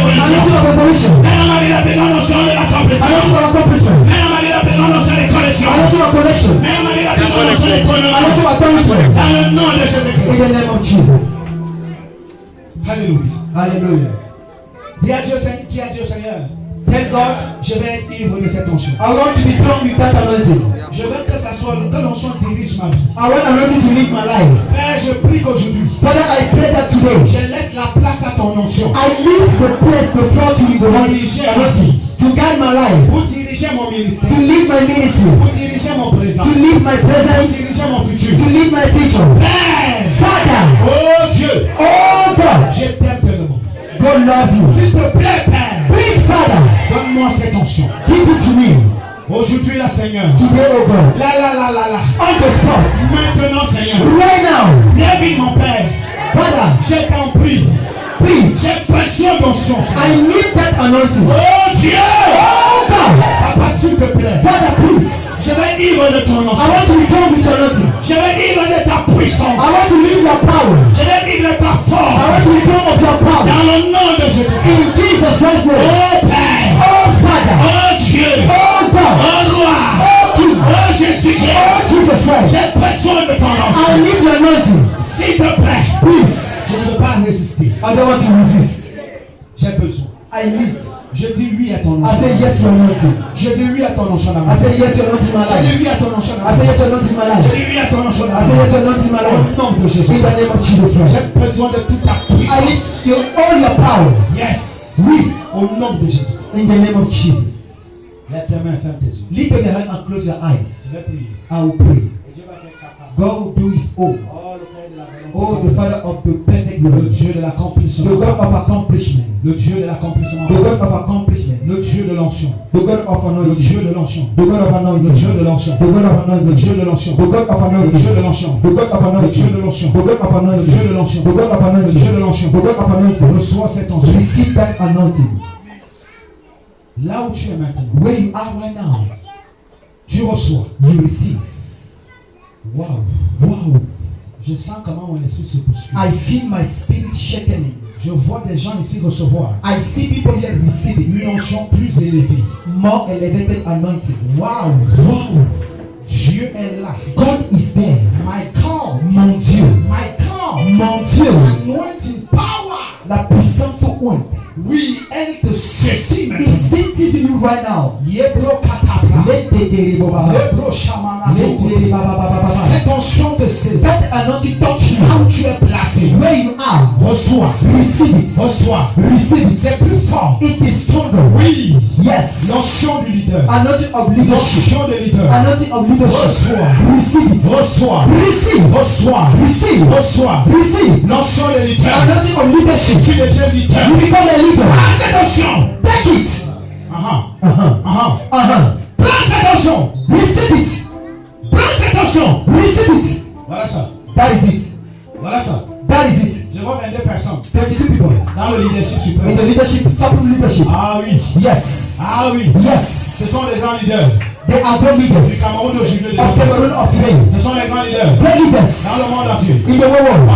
révolution. Seigneur, m'a dit la plus grande onction de l'accomplissement. Seigneur, m'a dit la plus grande onction de connexion. Seigneur, m'a dit la plus grande onction de connexion. Dans le nom de Jésus-Christ. In the name of Jesus. Alléluia. Hallelujah. Dis à Dieu, Seigneur, Thank God. je vais être ivre de cette onction. I want to be drunk with that anointing. Je veux que ça soit, que l'onction dirige ma vie. I want anointing to live my life. Père, je prie qu'aujourd'hui, Father, I pray that today je laisse la place à ton onction. I leave the place before to the Diriger ma vie. to guide my life, Pour diriger mon ministère. to lead my ministry, Pour diriger mon présent. to lead my Pour present, diriger mon futur. to lead my future. Père, Father, oh Dieu, oh God, je t'aime tellement. God loves you. S'il te plaît, Père, Please, Father, donne-moi cette onction. give it to me Aujourd'hui, là, Seigneur. today, oh God. Là. On the spot, Maintenant, Seigneur. right now. Viens vite, mon Père. Father, Je t'en prie. please, J'ai besoin d'onction. I need that anointing. Oh Dieu. Oh God, Papa, s'il te plaît. Father, please. Je vais vivre de ton I onction. want to return with your anointing. Je vais vivre de ta puissance. I want to live your power. Je vais vivre de ta I want force. to return of your power. Dans le nom de Jésus. In Jesus Christ's name. Oh Père. Oh Father. Oh Dieu. Oh God. Oh Roi. Oh King. Oh Jésus-Christ. Oh Jesus Christ. J'ai besoin de ton I onction. need your anointing. S'il te plaît. Please. Je ne veux pas résister. I don't want to resist. J'ai besoin. I need. Je dis oui à ton I onction. say yes to your anointing. Je dis oui à ton onction dans I ma vie. say yes to your anointing in my Je dis life. oui à ton onction dans I ma say vie. yes to your anointing in my Je life. dis oui à ton onction dans I ma say vie. yes to your anointing in my Au life. nom de Jésus. In the name of Jesus Christ. J'ai besoin de toute ta I need puissance. all your power. Yes. Oui. Au nom de Jésus. In the name of Jesus. Lève tes mains, ferme tes yeux. Lift up your hand and close your eyes. Je vais prier. I will pray. Et Dieu va faire sa part. God will do his own. Oh, le Père de la Oh, volonté. the Father of the perfect Le will. Dieu de The l'accomplissement. God of accomplishment. Le Dieu de l'accomplissement. The God of accomplishment. Le Dieu de l'onction. The God of Le anointing. Dieu de l'onction. The God of Le anointing. Dieu de l'onction. The God of Le anointing. Dieu de l'onction. The God of Le anointing. Dieu de l'onction. The God of Le Dieu anointing. de l'onction. The God of Le anointing. Dieu de l'onction. The God of Le anointing. Dieu de l'onction. The God of anointing. Reçois cette onction. Receive that anointing. Là où tu es maintenant, Where you are right now, tu reçois. you receive. Waouh. Wow. Je sens comment mon esprit se poursuit. I feel my spirit shaking. Je vois des gens ici recevoir I see people here receiving une onction plus élevée. more elevated anointing. Waouh. Wow. Dieu est là. God is there. My God. Mon Dieu. My God. Mon Dieu. Anointing power. La puissance au point. Oui, elle te saisit maintenant. Is it in you right now? Yebro katapra. Let the day go by. Yebro shamana Let zoko. the day go by. Cette onction te saisit. That anointing touch you. Là où tu es placé. Where you are, Reçois. receive it. Reçois. Receive it. C'est plus fort. It is stronger. Oui. Yes. L'onction du leader. Anointing of leadership. L'onction des leaders. Anointing of leadership. Reçois. Receive it. Reçois. Receive. Reçois. Receive. Reçois. Receive. L'onction des leaders. Anointing of leadership. Tu deviens leader. You become a leader. Prends cette onction. Take it. Prends cette onction. Receive it. Prends cette onction. Receive it. Voilà ça. That is it. Voilà ça. That is it. Je vois 22 personnes 22 people dans le leadership in suprême. the leadership, supreme leadership. Ah oui. Yes. Ah oui. Yes. Ce sont les grands leaders They are great du leaders Cameroun d'aujourd'hui. of Cameroon of today. Ce sont les grands leaders Great leaders dans le monde entier. in the whole world.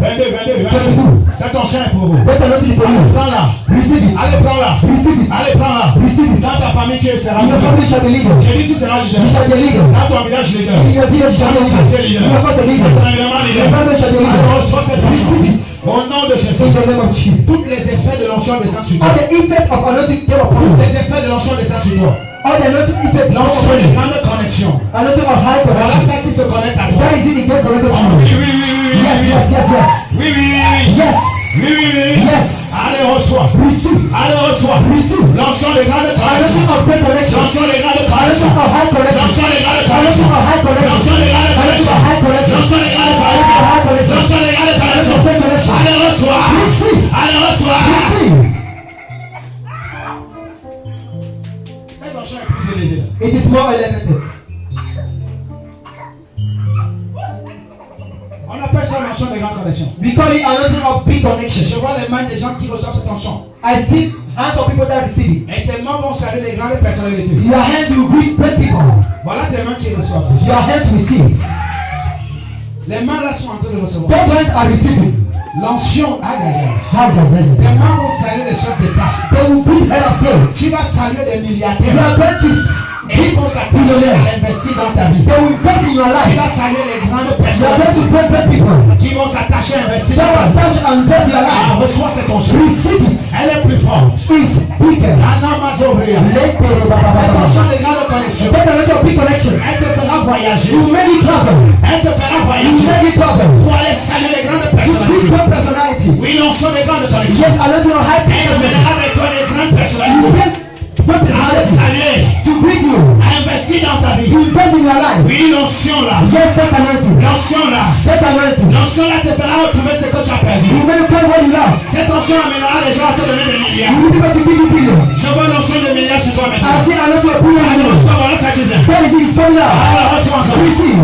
22. C'est ton chien pour vous. Better anointing for you. Prends-la. Receive it. Allez, prends-la. Receive it. Allez, prends-la. Receive it. Dans ta famille, tu seras In your leader. family shall be leader. J'ai dit, tu seras leader. You shall be leader. Dans ton village, leader. In your village shall be leader. In your country leader. Dans ton environnement, In leader. your family shall be Alors, leader. reçois cette Receive onction. it. Au nom de In Jésus. the name of Jesus. Tous les effets de l'onction descendent sur toi. All the effect of anointing came upon you. Les effets de l'onction descendent sur toi. All the anointing effect came L'onction upon des you. grandes connexions. Anointing of high Voilà connection. ça qui se connecte à toi. That is it. It gets connected to Oui, you. oui, oui, oui, Yes, oui, yes, yes, yes. oui, oui, Yes. oui, oui, oui. Yes. Allez, reçois. Receive. Allez, reçois. Receive. L'onction des grandes Anointing connexions. of great connection. L'onction des grandes Anointing connexions. of high connection. L'onction des grandes Anointing connexions. of high connection. L'onction des grandes Anointing of high connexions. connection. L'onction des grandes Anointing of high connexions. connection. L'onction des grandes Anointing of great connexions. connection. Allez, reçois. Receive. Allez, reçois. Receive. Cette onction est plus élevée. It is more elevated. On appelle ça l'onction onction de grande connexion. We call it anointing of big Je connections. vois les mains des gens qui reçoivent cette onction. I see hands of people that receive it. Et tes mains vont saluer les grandes personnalités. Your hands will greet great people. Voilà tes mains qui reçoivent. Your hands receive. Les mains là sont en train de recevoir. Those hands are receiving. L'onction, aïe aïe aïe. Hands are ready. Tes mains vont saluer les chefs d'État. They will greet head of Tu states. vas saluer des You milliardaires. are going to Et ils vont s'attacher à investir dans ta vie. They will invest in your Tu life. vas saluer les grandes You are personnes going to great great people. qui vont s'attacher à investir They dans ta will vie. touch and invest in your life. Reçois cette onction. Receive it. Elle est plus forte. Is bigger. Anamazobria. Let the Cette onction de grande connexion. Get anointing of big connections. Elle te fera voyager. You make it travel. Elle te fera You voyager. make it travel. Pour aller saluer les grandes To big personnalités. great personalities. Oui, l'onction des grandes connexions. Yes, anointing of high Elle te personalities. fera avec toi les grandes You personnalités. get great À te personalities. saluer. To greet you. À investir dans ta vie. To invest in your life. Oui, l'onction là. Yes, that anointing. L'onction là. That anointing. L'onction là te fera retrouver ce que tu as perdu. You may find what you lost. Cette onction amènera les gens à te donner des milliards. You will be able to give you billions. Je vois l'onction de milliards sur toi I maintenant. see anointing of billions. Alors, reçois, voilà ça qui vient. That is it. It's coming out. Alors, reçois encore. Receive.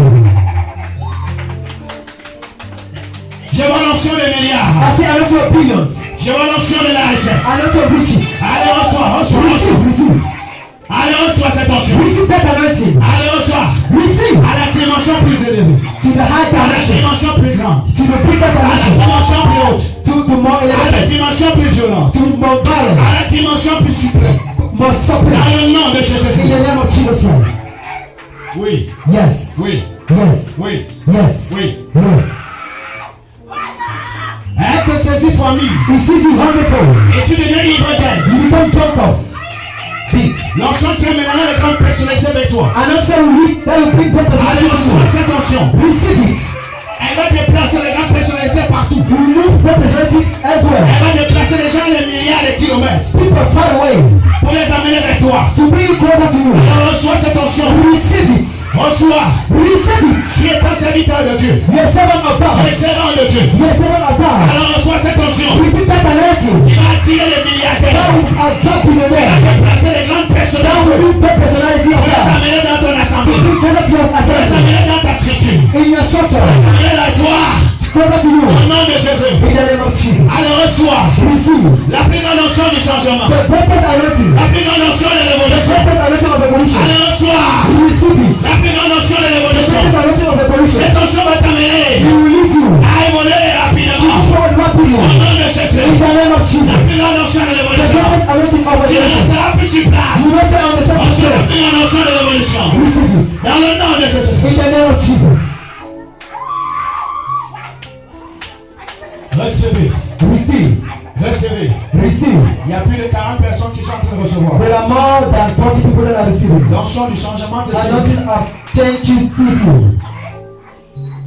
Je vois l'onction de milliards. I see anointing of billions. Je vois l'onction de la richesse. Anointing of riches. Allez, reçois, reçois, reçois. Receive. Receive. Allez, reçois cette onction. Receive that anointing. Allez, reçois. Receive. À la dimension plus élevée. To the high À la dimension. dimension plus grande. To the bigger À la dimension. dimension plus haute. To the more À la elevated. dimension plus violente. To more violent. À la dimension plus suprême. More Dans supreme. le nom de In Jésus-Christ. the name of Jesus Christ. Oui, Yes. oui, Yes. oui, Yes. oui. Yes. Elle te saisit famille. He sees you hundredfold. Et tu deviens ivre d'elle. You become drunk of it. L'onction qui amènera les grandes personnalités avec toi. And also that will bring great Allez, reçois personality. cette onction. Receive it. Elle va déplacer les grandes personnalités partout. You move representative elsewhere. Elle va déplacer les gens des milliards de kilomètres People far away pour les amener vers toi. to bring you closer to you. Alors, reçois cette onction. Receive it. Reçois. Receive it. Tu es un serviteur de Dieu. You're a servant of Tu God. es servant de Dieu. You're a servant of God. Alors, reçois cette onction. Receive that anointing. Il va attirer les That milliardaires. will attract you Il va there. déplacer les grandes That will personnalités bring great personality of pour les God. amener dans ton To assemblée. bring closer to your Pour les assembly. amener dans ta structure. In your structure. Amener à toi. Closer to you. Au nom de Jésus. In the name of Jesus. Alors, reçois Receive la plus grande onction du changement. the greatest anointing. La plus grande onction de The l'évolution. greatest anointing of evolution. Alors, reçois Receive it. la plus grande onction de The l'évolution. greatest anointing of evolution. Cette onction va t'amener He will lead you à évoluer rapidement. forward Au rapidly. nom de In Jésus. the name of La Jesus. plus grande onction de The l'évolution. greatest anointing of Tu ne evolution. resteras plus sur place. You will stay on the same Reçois la place. plus grande onction de l'évolution. Receive it. Dans le nom de Jésus. In the name of Jesus. Recevez. Receive. Recevez. Receive. Il y a plus de 40 personnes qui sont en train de recevoir. There are more than 40 people that are receiving. L'onction du changement te saisit. Anointing of change sees you.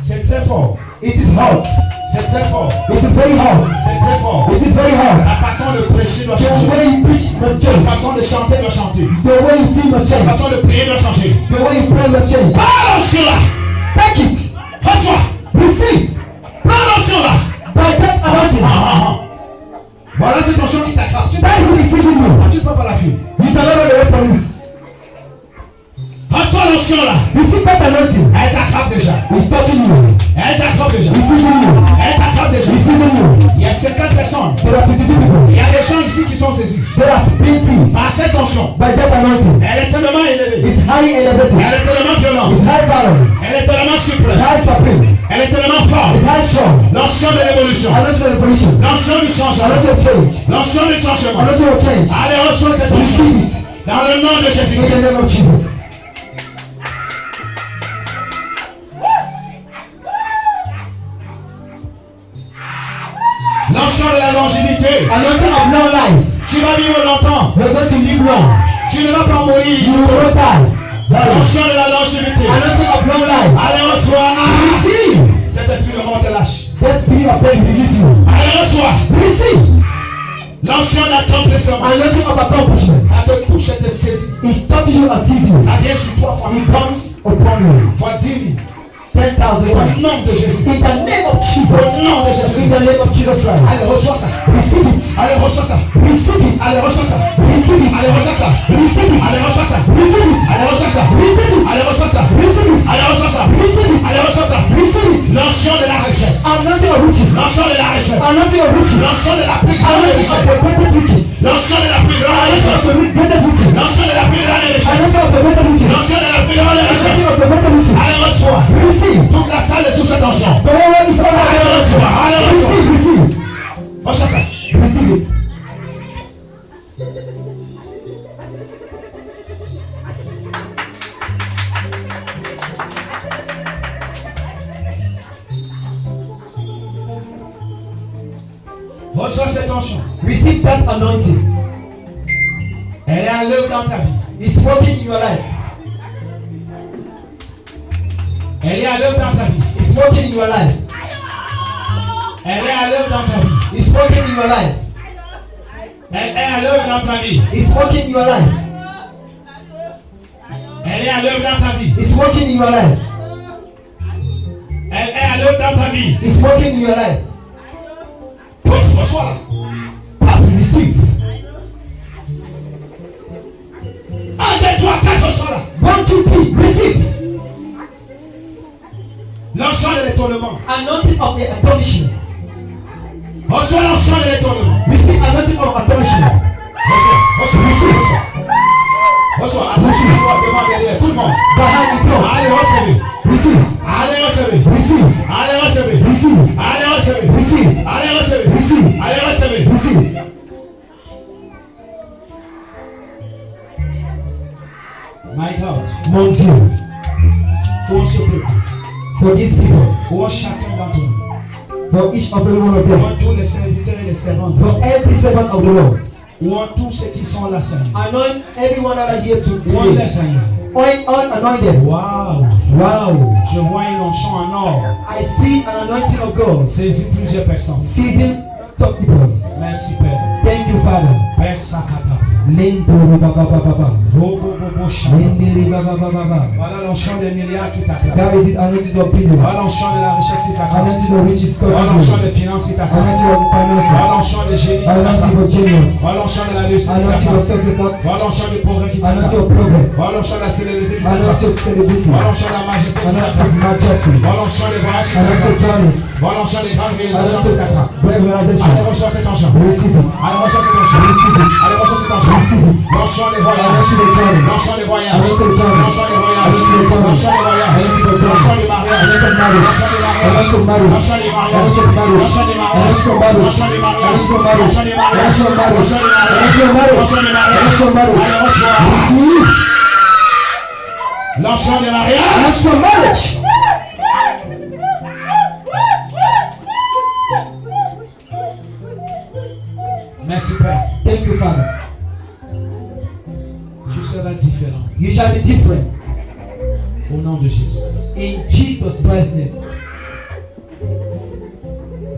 C'est très fort. It is hot. C'est très fort. It is very hot. C'est très fort. It is very hot. La façon de prêcher doit The changer. way you preach must La change. façon de chanter doit changer. The way you sing must La change. façon de prier doit changer. The way you pray must change. Prends l'onction là. Take it. Reçois. Receive. Prends l'onction là. By that anointing. Voilà cette onction qui t'attrape. Tu That is what is seizing you. ne peux pas la fuir. You cannot run away from it. Reçois l'onction là. Receive that anointing. Elle t'attrape déjà. It's touching you. Elle t'attrape déjà. It's seizing you. Elle t'attrape déjà. It's seizing you. Il y a 50 personnes. There are 52 people. Il y a des gens ici qui sont saisis. There are spirits Par cette onction. by that anointing. Elle est tellement élevée. It's highly elevated. Elle est tellement violente. It's high value. Elle est tellement It's suprême. high supreme. Elle est tellement forte. It's high strong. L'onction de l'évolution. Anointing of evolution. L'onction du changement. Anointing of change. L'onction du changement. Anointing of change. Allez, reçois cette onction. Receive it. Dans le nom de In the Jésus-Christ. name of Jesus. L'onction de la longévité. Anointing of long life. Tu vas vivre longtemps. You're going to live long. Tu ne vas pas You mourir. will not die. L'onction de la longévité. Anointing of long life. Allez, reçois. Receive. Cet esprit de mort te lâche. The spirit of death release you. Allez, reçois. Receive. L'onction d'accomplissement. Anointing of accomplishment. Ça te touche et te saisit. It touches you and sees you. Ça vient sur toi, fois It comes upon you. fois 10 000. 10,000 Au times. nom de Jésus. In the name of Au Jesus. nom de Jésus. In the name of Jesus Christ. Allez, reçois ça. Receive it. Allez, reçois ça. Receive it. Allez, reçois ça. Receive it. Allez, reçois ça. Receive it. Allez, reçois ça. Receive it. Allez, reçois ça. Receive it. Allez, reçois ça. Receive it. Allez, reçois ça. Receive it. Allez, reçois ça. Receive it. L'onction de la richesse. Anointing L'ensemble de la richesse. Anointing of riches. L'ensemble de la plus grande Anointing of the richesse. greatest riches. L'ensemble de la plus grande Anointing of richesse. the greatest riches. L'ensemble de la plus grande richesse. Anointing of the greatest riches. L'ensemble de la plus grande richesse. Anointing of the greatest riches. Allez, reçois. Receive. Toute la salle est sous cette onction. The whole world is all Allez, about reçois. Allez, reçois. Receive, receive. Reçois ça. Receive it. Reçois cette onction. Receive that anointing. Elle est à l'œuvre dans ta vie. It's working in your life. Elle est à l'œuvre dans ta vie. It's working in your life. Elle est à l'œuvre dans ta vie. It's working in your life. Elle est à l'œuvre dans ta vie. It's working in your life. Elle est à l'œuvre dans ta vie. It's working in your life. Elle est à l'œuvre dans ta vie. It's working in your life. Pouf, reçois. Paf, receive. 1, 2, 3, 4, reçois là. 1, 2, 3, receive. L'onction de l'étonnement. Anointing of the astonishment. Reçois l'onction de l'étonnement. Receive anointing of astonishment. Reçois, reçois, reçois. Reçois, attention, devant derrière, tout le monde. Behind the cross. Allez, recevez. Receive. Allez, recevez. Receive. Allez, recevez. Receive. Allez, recevez. Receive. Allez, recevez. Receive. Allez, recevez. Receive. My God. Mon Dieu. Pour ce peuple. For these people. Pour chacun d'entre nous. For each of every one of them. Pour tous les serviteurs et les servantes. For every servant of the Lord. Ou en tous ceux qui sont là, Seigneur. Anoint everyone that are here Ou en les, today. Seigneur. Anoint them. Waouh. Wow. Je vois une onction en or. I see an anointing of God. Saisis plusieurs personnes. Seizing top people. Merci, Père. Thank you, Father. Père Sakata. Lendori baba baba baba. Robo Bobo Shama. Lendori baba baba baba. Voilà l'onction des milliards qui t'acclame. That is it. Anointing of people. Voilà l'onction de la richesse qui t'acclame. Anointing of riches. Voilà l'onction des finances qui t'acclame. Anointing of Voilà finances. l'onction des génies qui Anointing t'acclame. of genius. Voilà l'onction de la réussite qui Anointing of t'acclame. success. Voilà l'onction du progrès qui Anointing t'acclame. of progress. Voilà l'onction de la célébrité qui Anointing t'acclame. of celebrity. Voilà l'onction de la majesté qui Anointing of t'acclame. majesty. Voilà l'onction des voyages qui Anointing of t'acclame. promise. Voilà l'onction des grandes réalisations Anointing qui t'acclame. of great realization. Allez, reçois cette onction. Receive it. Allez, reçois cette onction. Receive it. Allez, reçois cette onction. Receive it. L'onction des voyages. Anointing of journey. L'onction des voyages. Anointing of journey. L'onction des voyages. Anointing of journey. L'onction des voyages. Anointing of journey. L'onction des mariages. Anointing of marriage. L'onction des mariages. Anointing of marriage. L'onction des mariages. Anointing of marriage. L'onction des mariages. Anointing of marriage. L'onction des mariages. Anointing of marriage. L'onction des mariages. Anointing of marriage. L'onction des mariages. Anointing of marriage. L'onction des mariages. Anointing of marriage. Allez, reçois. Receive. L'onction des mariages. Anointing of marriage. Merci, Père. Thank you, Father. Tu seras différent. You shall be different. Au nom de Jésus. In Jesus Christ's name.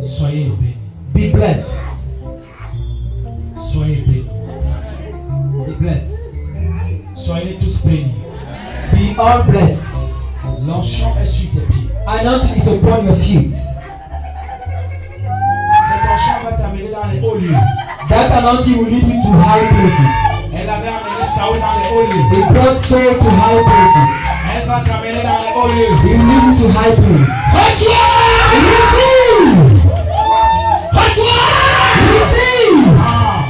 Soyez bénis. Be blessed. Soyez bénis. Be blessed. Soyez tous bénis. Be all blessed. L'onction est sur tes pieds. Anointing is upon your feet. Cette onction va t'amener dans les hauts lieux. That anointing will lead you to high places. Elle avait amené Saoul dans les hauts lieux. It brought Saul to high places. Elle va t'amener dans les hauts lieux. It will lead you to high places. Reçois! Receive! Reçois! Receive! Ah.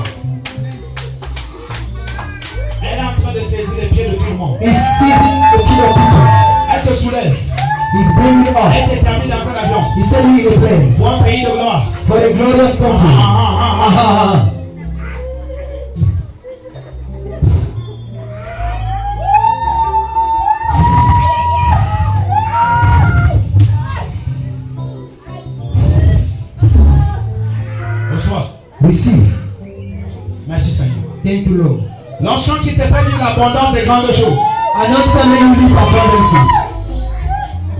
Elle est en train de saisir les pieds de tout le monde. He's seizing the feet of people. Elle te soulève. He's bringing you up. Elle t'établit dans un avion. He's sending you a plane Pour un pays de gloire. for a glorious country. Ah. Reçois. Receive. Merci Seigneur. Thank you, Lord. L'onction qui te fait vivre l'abondance des grandes choses. Anointing that may you live abundance.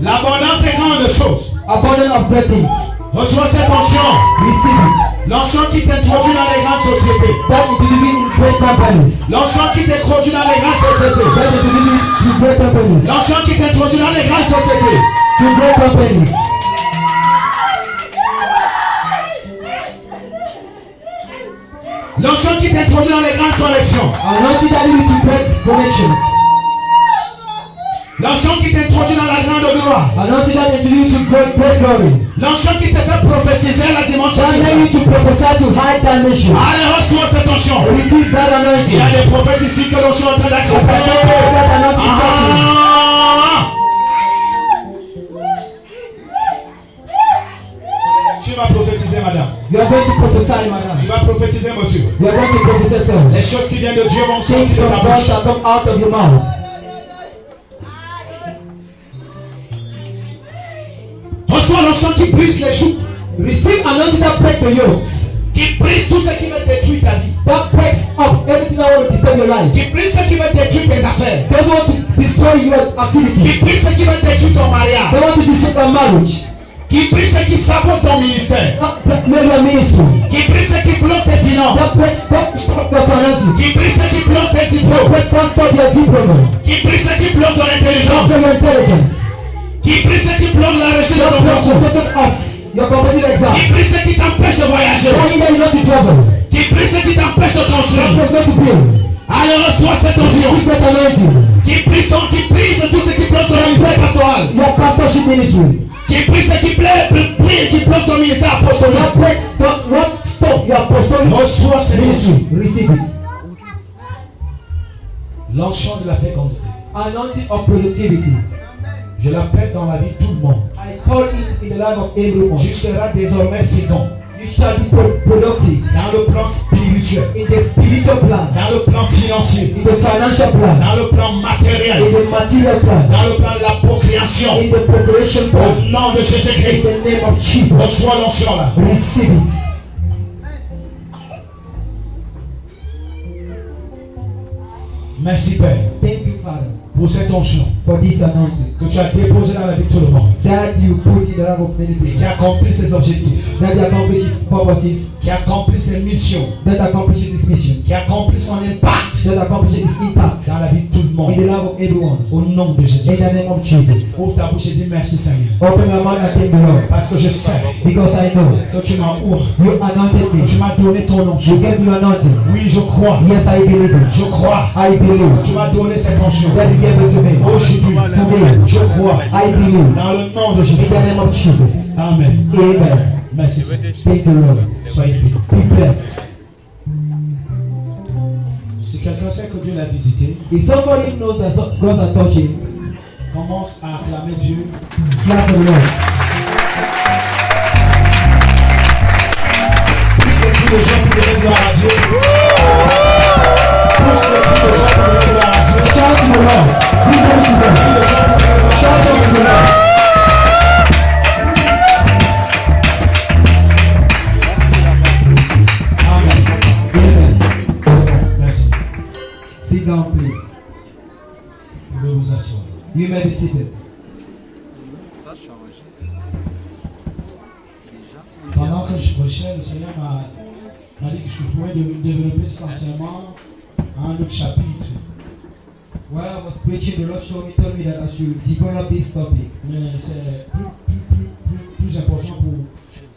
L'abondance des grandes choses. Abundance of great things. Reçois cette onction. Receive it. L'onction qui t'introduit dans les grandes sociétés. That introduces you in great companies. L'onction qui t'introduit dans les grandes sociétés. That introduces you to great companies. L'onction qui t'introduit dans les grandes sociétés. To great companies. L'onction qui t'introduit dans les grandes connexions. Anointing that leads you to great connections. L'onction qui t'introduit dans la grande gloire. gloire. Anointing that introduce you to great glory. L'onction qui te fait prophétiser la dimension. I need you to prophesy to high dimension. Allez, reçois cette onction. Receive that Il y anointing. a des prophètes ici que l'onction est en train d'accompagner. That anointing is touching. Tu vas prophétiser, madame. You are going to prophesy, madam. Tu vas prophétiser, monsieur. You are going to prophesy, sir. Les choses qui viennent de Dieu vont Things sortir de from ta God bouche. shall come out of your mouth. Reçois l'onction qui brise les joues. Receive anointing that break the yokes. Qui brise tout ce qui veut détruire ta vie. That breaks up everything that will disturb your life. Qui brise ce qui veut détruire tes affaires. Those want to destroy your Qui activities. brise ce qui veut détruire ton mariage. They want to destroy your marriage. Qui brise ce qui sabote ton ministère. That breaks your ministry. Qui brise ce qui bloque tes finances. That breaks stop your finances. Qui brise ce qui bloque tes That diplômes. breaks stop your diploma. Qui brise ce qui bloque ton Stop intelligence. your intelligence. Qui brise ce qui bloque la réussite de That ton breaks the concours. success of your competitive exam. Qui brise ce qui t'empêche de voyager. That you know not to travel. Qui brise ce qui t'empêche de That construire. breaks not to build. Allez, reçois cette onction. Receive that anointing. Qui brise tout ce qui bloque ton ministère pastoral. Your pastorship ministry. Qui brise ce qui qui bloque ton ministère apostolique. That break what stop your apostolic Reçois cette onction. ministry. Receive it. L'onction de la fécondité. Anointing of productivity. Je l'appelle dans la vie de tout le monde. I call it in the life of everyone. Tu seras désormais fécond. You shall be productive Dans le plan spirituel. in the spiritual plan, Dans le plan financier. in the financial plan, Dans le plan in matériel. the material plan, Dans le plan de la procréation. in the preparation plan. Au nom de In Jésus-Christ. the name of Jesus. Reçois l'onction là. Receive it. Merci Père Thank you, Father, pour cette onction for this anointing que tu as déposée dans la vie de tout le monde. that you put in the life of many Et people, qui accomplit ses objectifs. that accomplishes purposes, Qui accomplit ses missions. that accomplishes his mission, Qui accomplit son impact that accomplishes his impact dans la vie de tout le in the monde. life of everyone. Au nom de Jésus. In the name of Jesus. Ouvre ta bouche et dis merci Seigneur. Open your mouth and thank the Lord, Parce que je sais because I know que tu m'as ouvert. you anointed me. Que tu m'as donné ton You onction. gave me anointing. Oui, je crois. Yes, I believe it. Je crois. I believe Tu m'as donné cette onction. that you gave it to me. Aujourd'hui, Today, je crois. I believe Dans le nom de in Jésus. the name of Jesus. Amen. Amen. Merci Seigneur. Thank the Lord. Soyez bénis. Be blessed. Si quelqu'un sait que Dieu l'a visité, If somebody knows that God has touched him, commence à acclamer Dieu. clap the Lord. Pousse le plus de gens pour donner gloire à Dieu. Pousse le plus de gens pour donner gloire à Dieu. Shout to the Lord. Be blessed to Plus God. de gens pour donner gloire à Shout Dieu. out to the Lord. Amen. Amen. Merci. Sit down, please. Vous pouvez vous asseoir. You may be seated. Pendant que je prêchais, le Seigneur m'a dit que je pouvais développer cet enseignement en un autre chapitre. While I was preaching, the Lord told me that I should develop this topic. Mais c'est plus important pour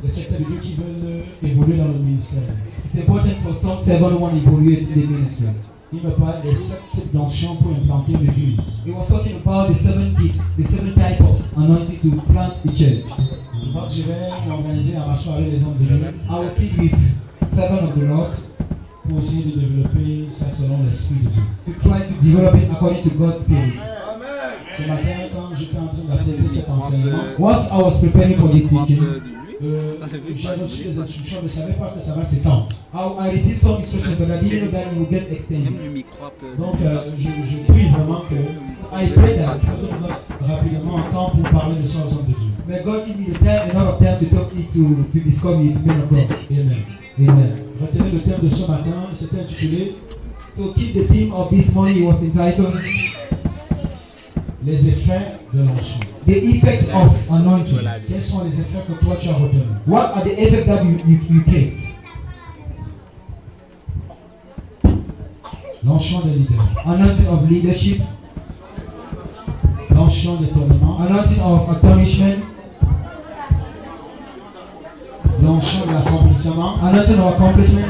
les secteurs de Dieu qui veulent évoluer dans le ministère. It's important for some servant who want to evaluate the ministry. Il me parle des 7 types d'onction pour implanter une église. He was talking about the 7 gifts, the 7 types of anointing to plant the church. Je crois que je vais m'organiser en marchant avec les hommes de Dieu I will sit with servant of the Lord pour essayer de développer ça selon l'Esprit de Dieu. to try to develop it according to God's Spirit. Ce matin, quand j'étais en train d'apprêter cet enseignement, Once I was preparing for this teaching, j'ai reçu des instructions, je ne savais pas que ça va s'étendre. I received some instructions, but I didn't know that it would get extended. Donc, je prie vraiment que I pray that ça donne rapidement un temps pour parler de ça aux hommes de Dieu. may God give me the time, a lot of time to talk it to discuss with men of God. Amen. Amen. Retenez le thème de ce matin, c'était intitulé So keep the theme of this morning was entitled Les effets de l'onction. The Effects of Anointing. Quels sont les effets que toi tu as retenus? What are the effects that you get? L'onction des leaders, Anointing of leadership, l'onction d'étonnement, anointing of astonishment, l'onction de l'accomplissement, anointing of accomplishment,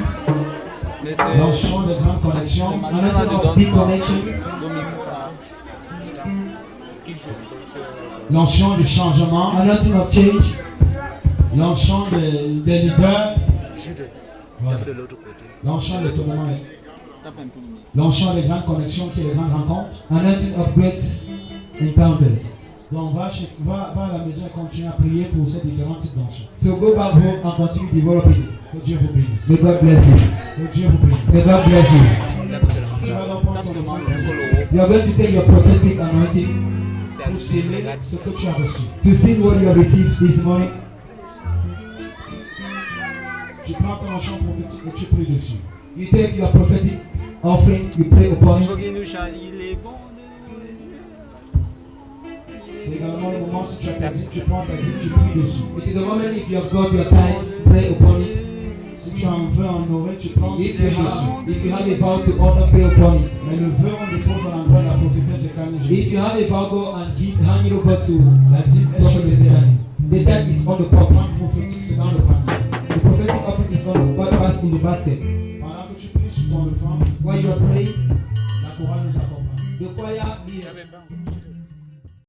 l'onction de grandes connexions, anointing of big connections, L'onction du changement. Anointing of change. L'onction des leaders. Voilà. L'onction des tournements. L'onction des grandes connexions qui est les grandes rencontres. Anointing of great encounters. Donc va à la maison et continue à prier pour ces différents types d'onctions. So go back home and continue developing. Que Dieu vous bénisse. May God bless you. Que Dieu vous bénisse. May God bless you. Tu vas donc prendre ton offrande You are going to take your prophetic anointing pour sceller ce que tu as reçu. to see what you have received this morning. Tu prends ton onction prophétique et tu pries dessus. You take your prophetic offering, you pray upon it. C'est également le moment si tu as ta dîme, tu prends ta dîme, tu pries dessus. It is the moment if you have got your tithes, pray upon it. Si tu en veux honorer, tu prends, tu If pries dessus. you have a vow to honor, pray upon it. Mais le vœu, on dépose à l'endroit de la prophétesse et calme Jésus. If you have a vow, go and hand it over to La dîme est sur Prophet les terrains. The tithe is on the pot. L'offrande prophétique, c'est dans le panier. The prophetic offering is on the pot, pass in the basket. Pendant que tu pries sur ton offrande, While you are praying, la chorale nous accompagne. the choir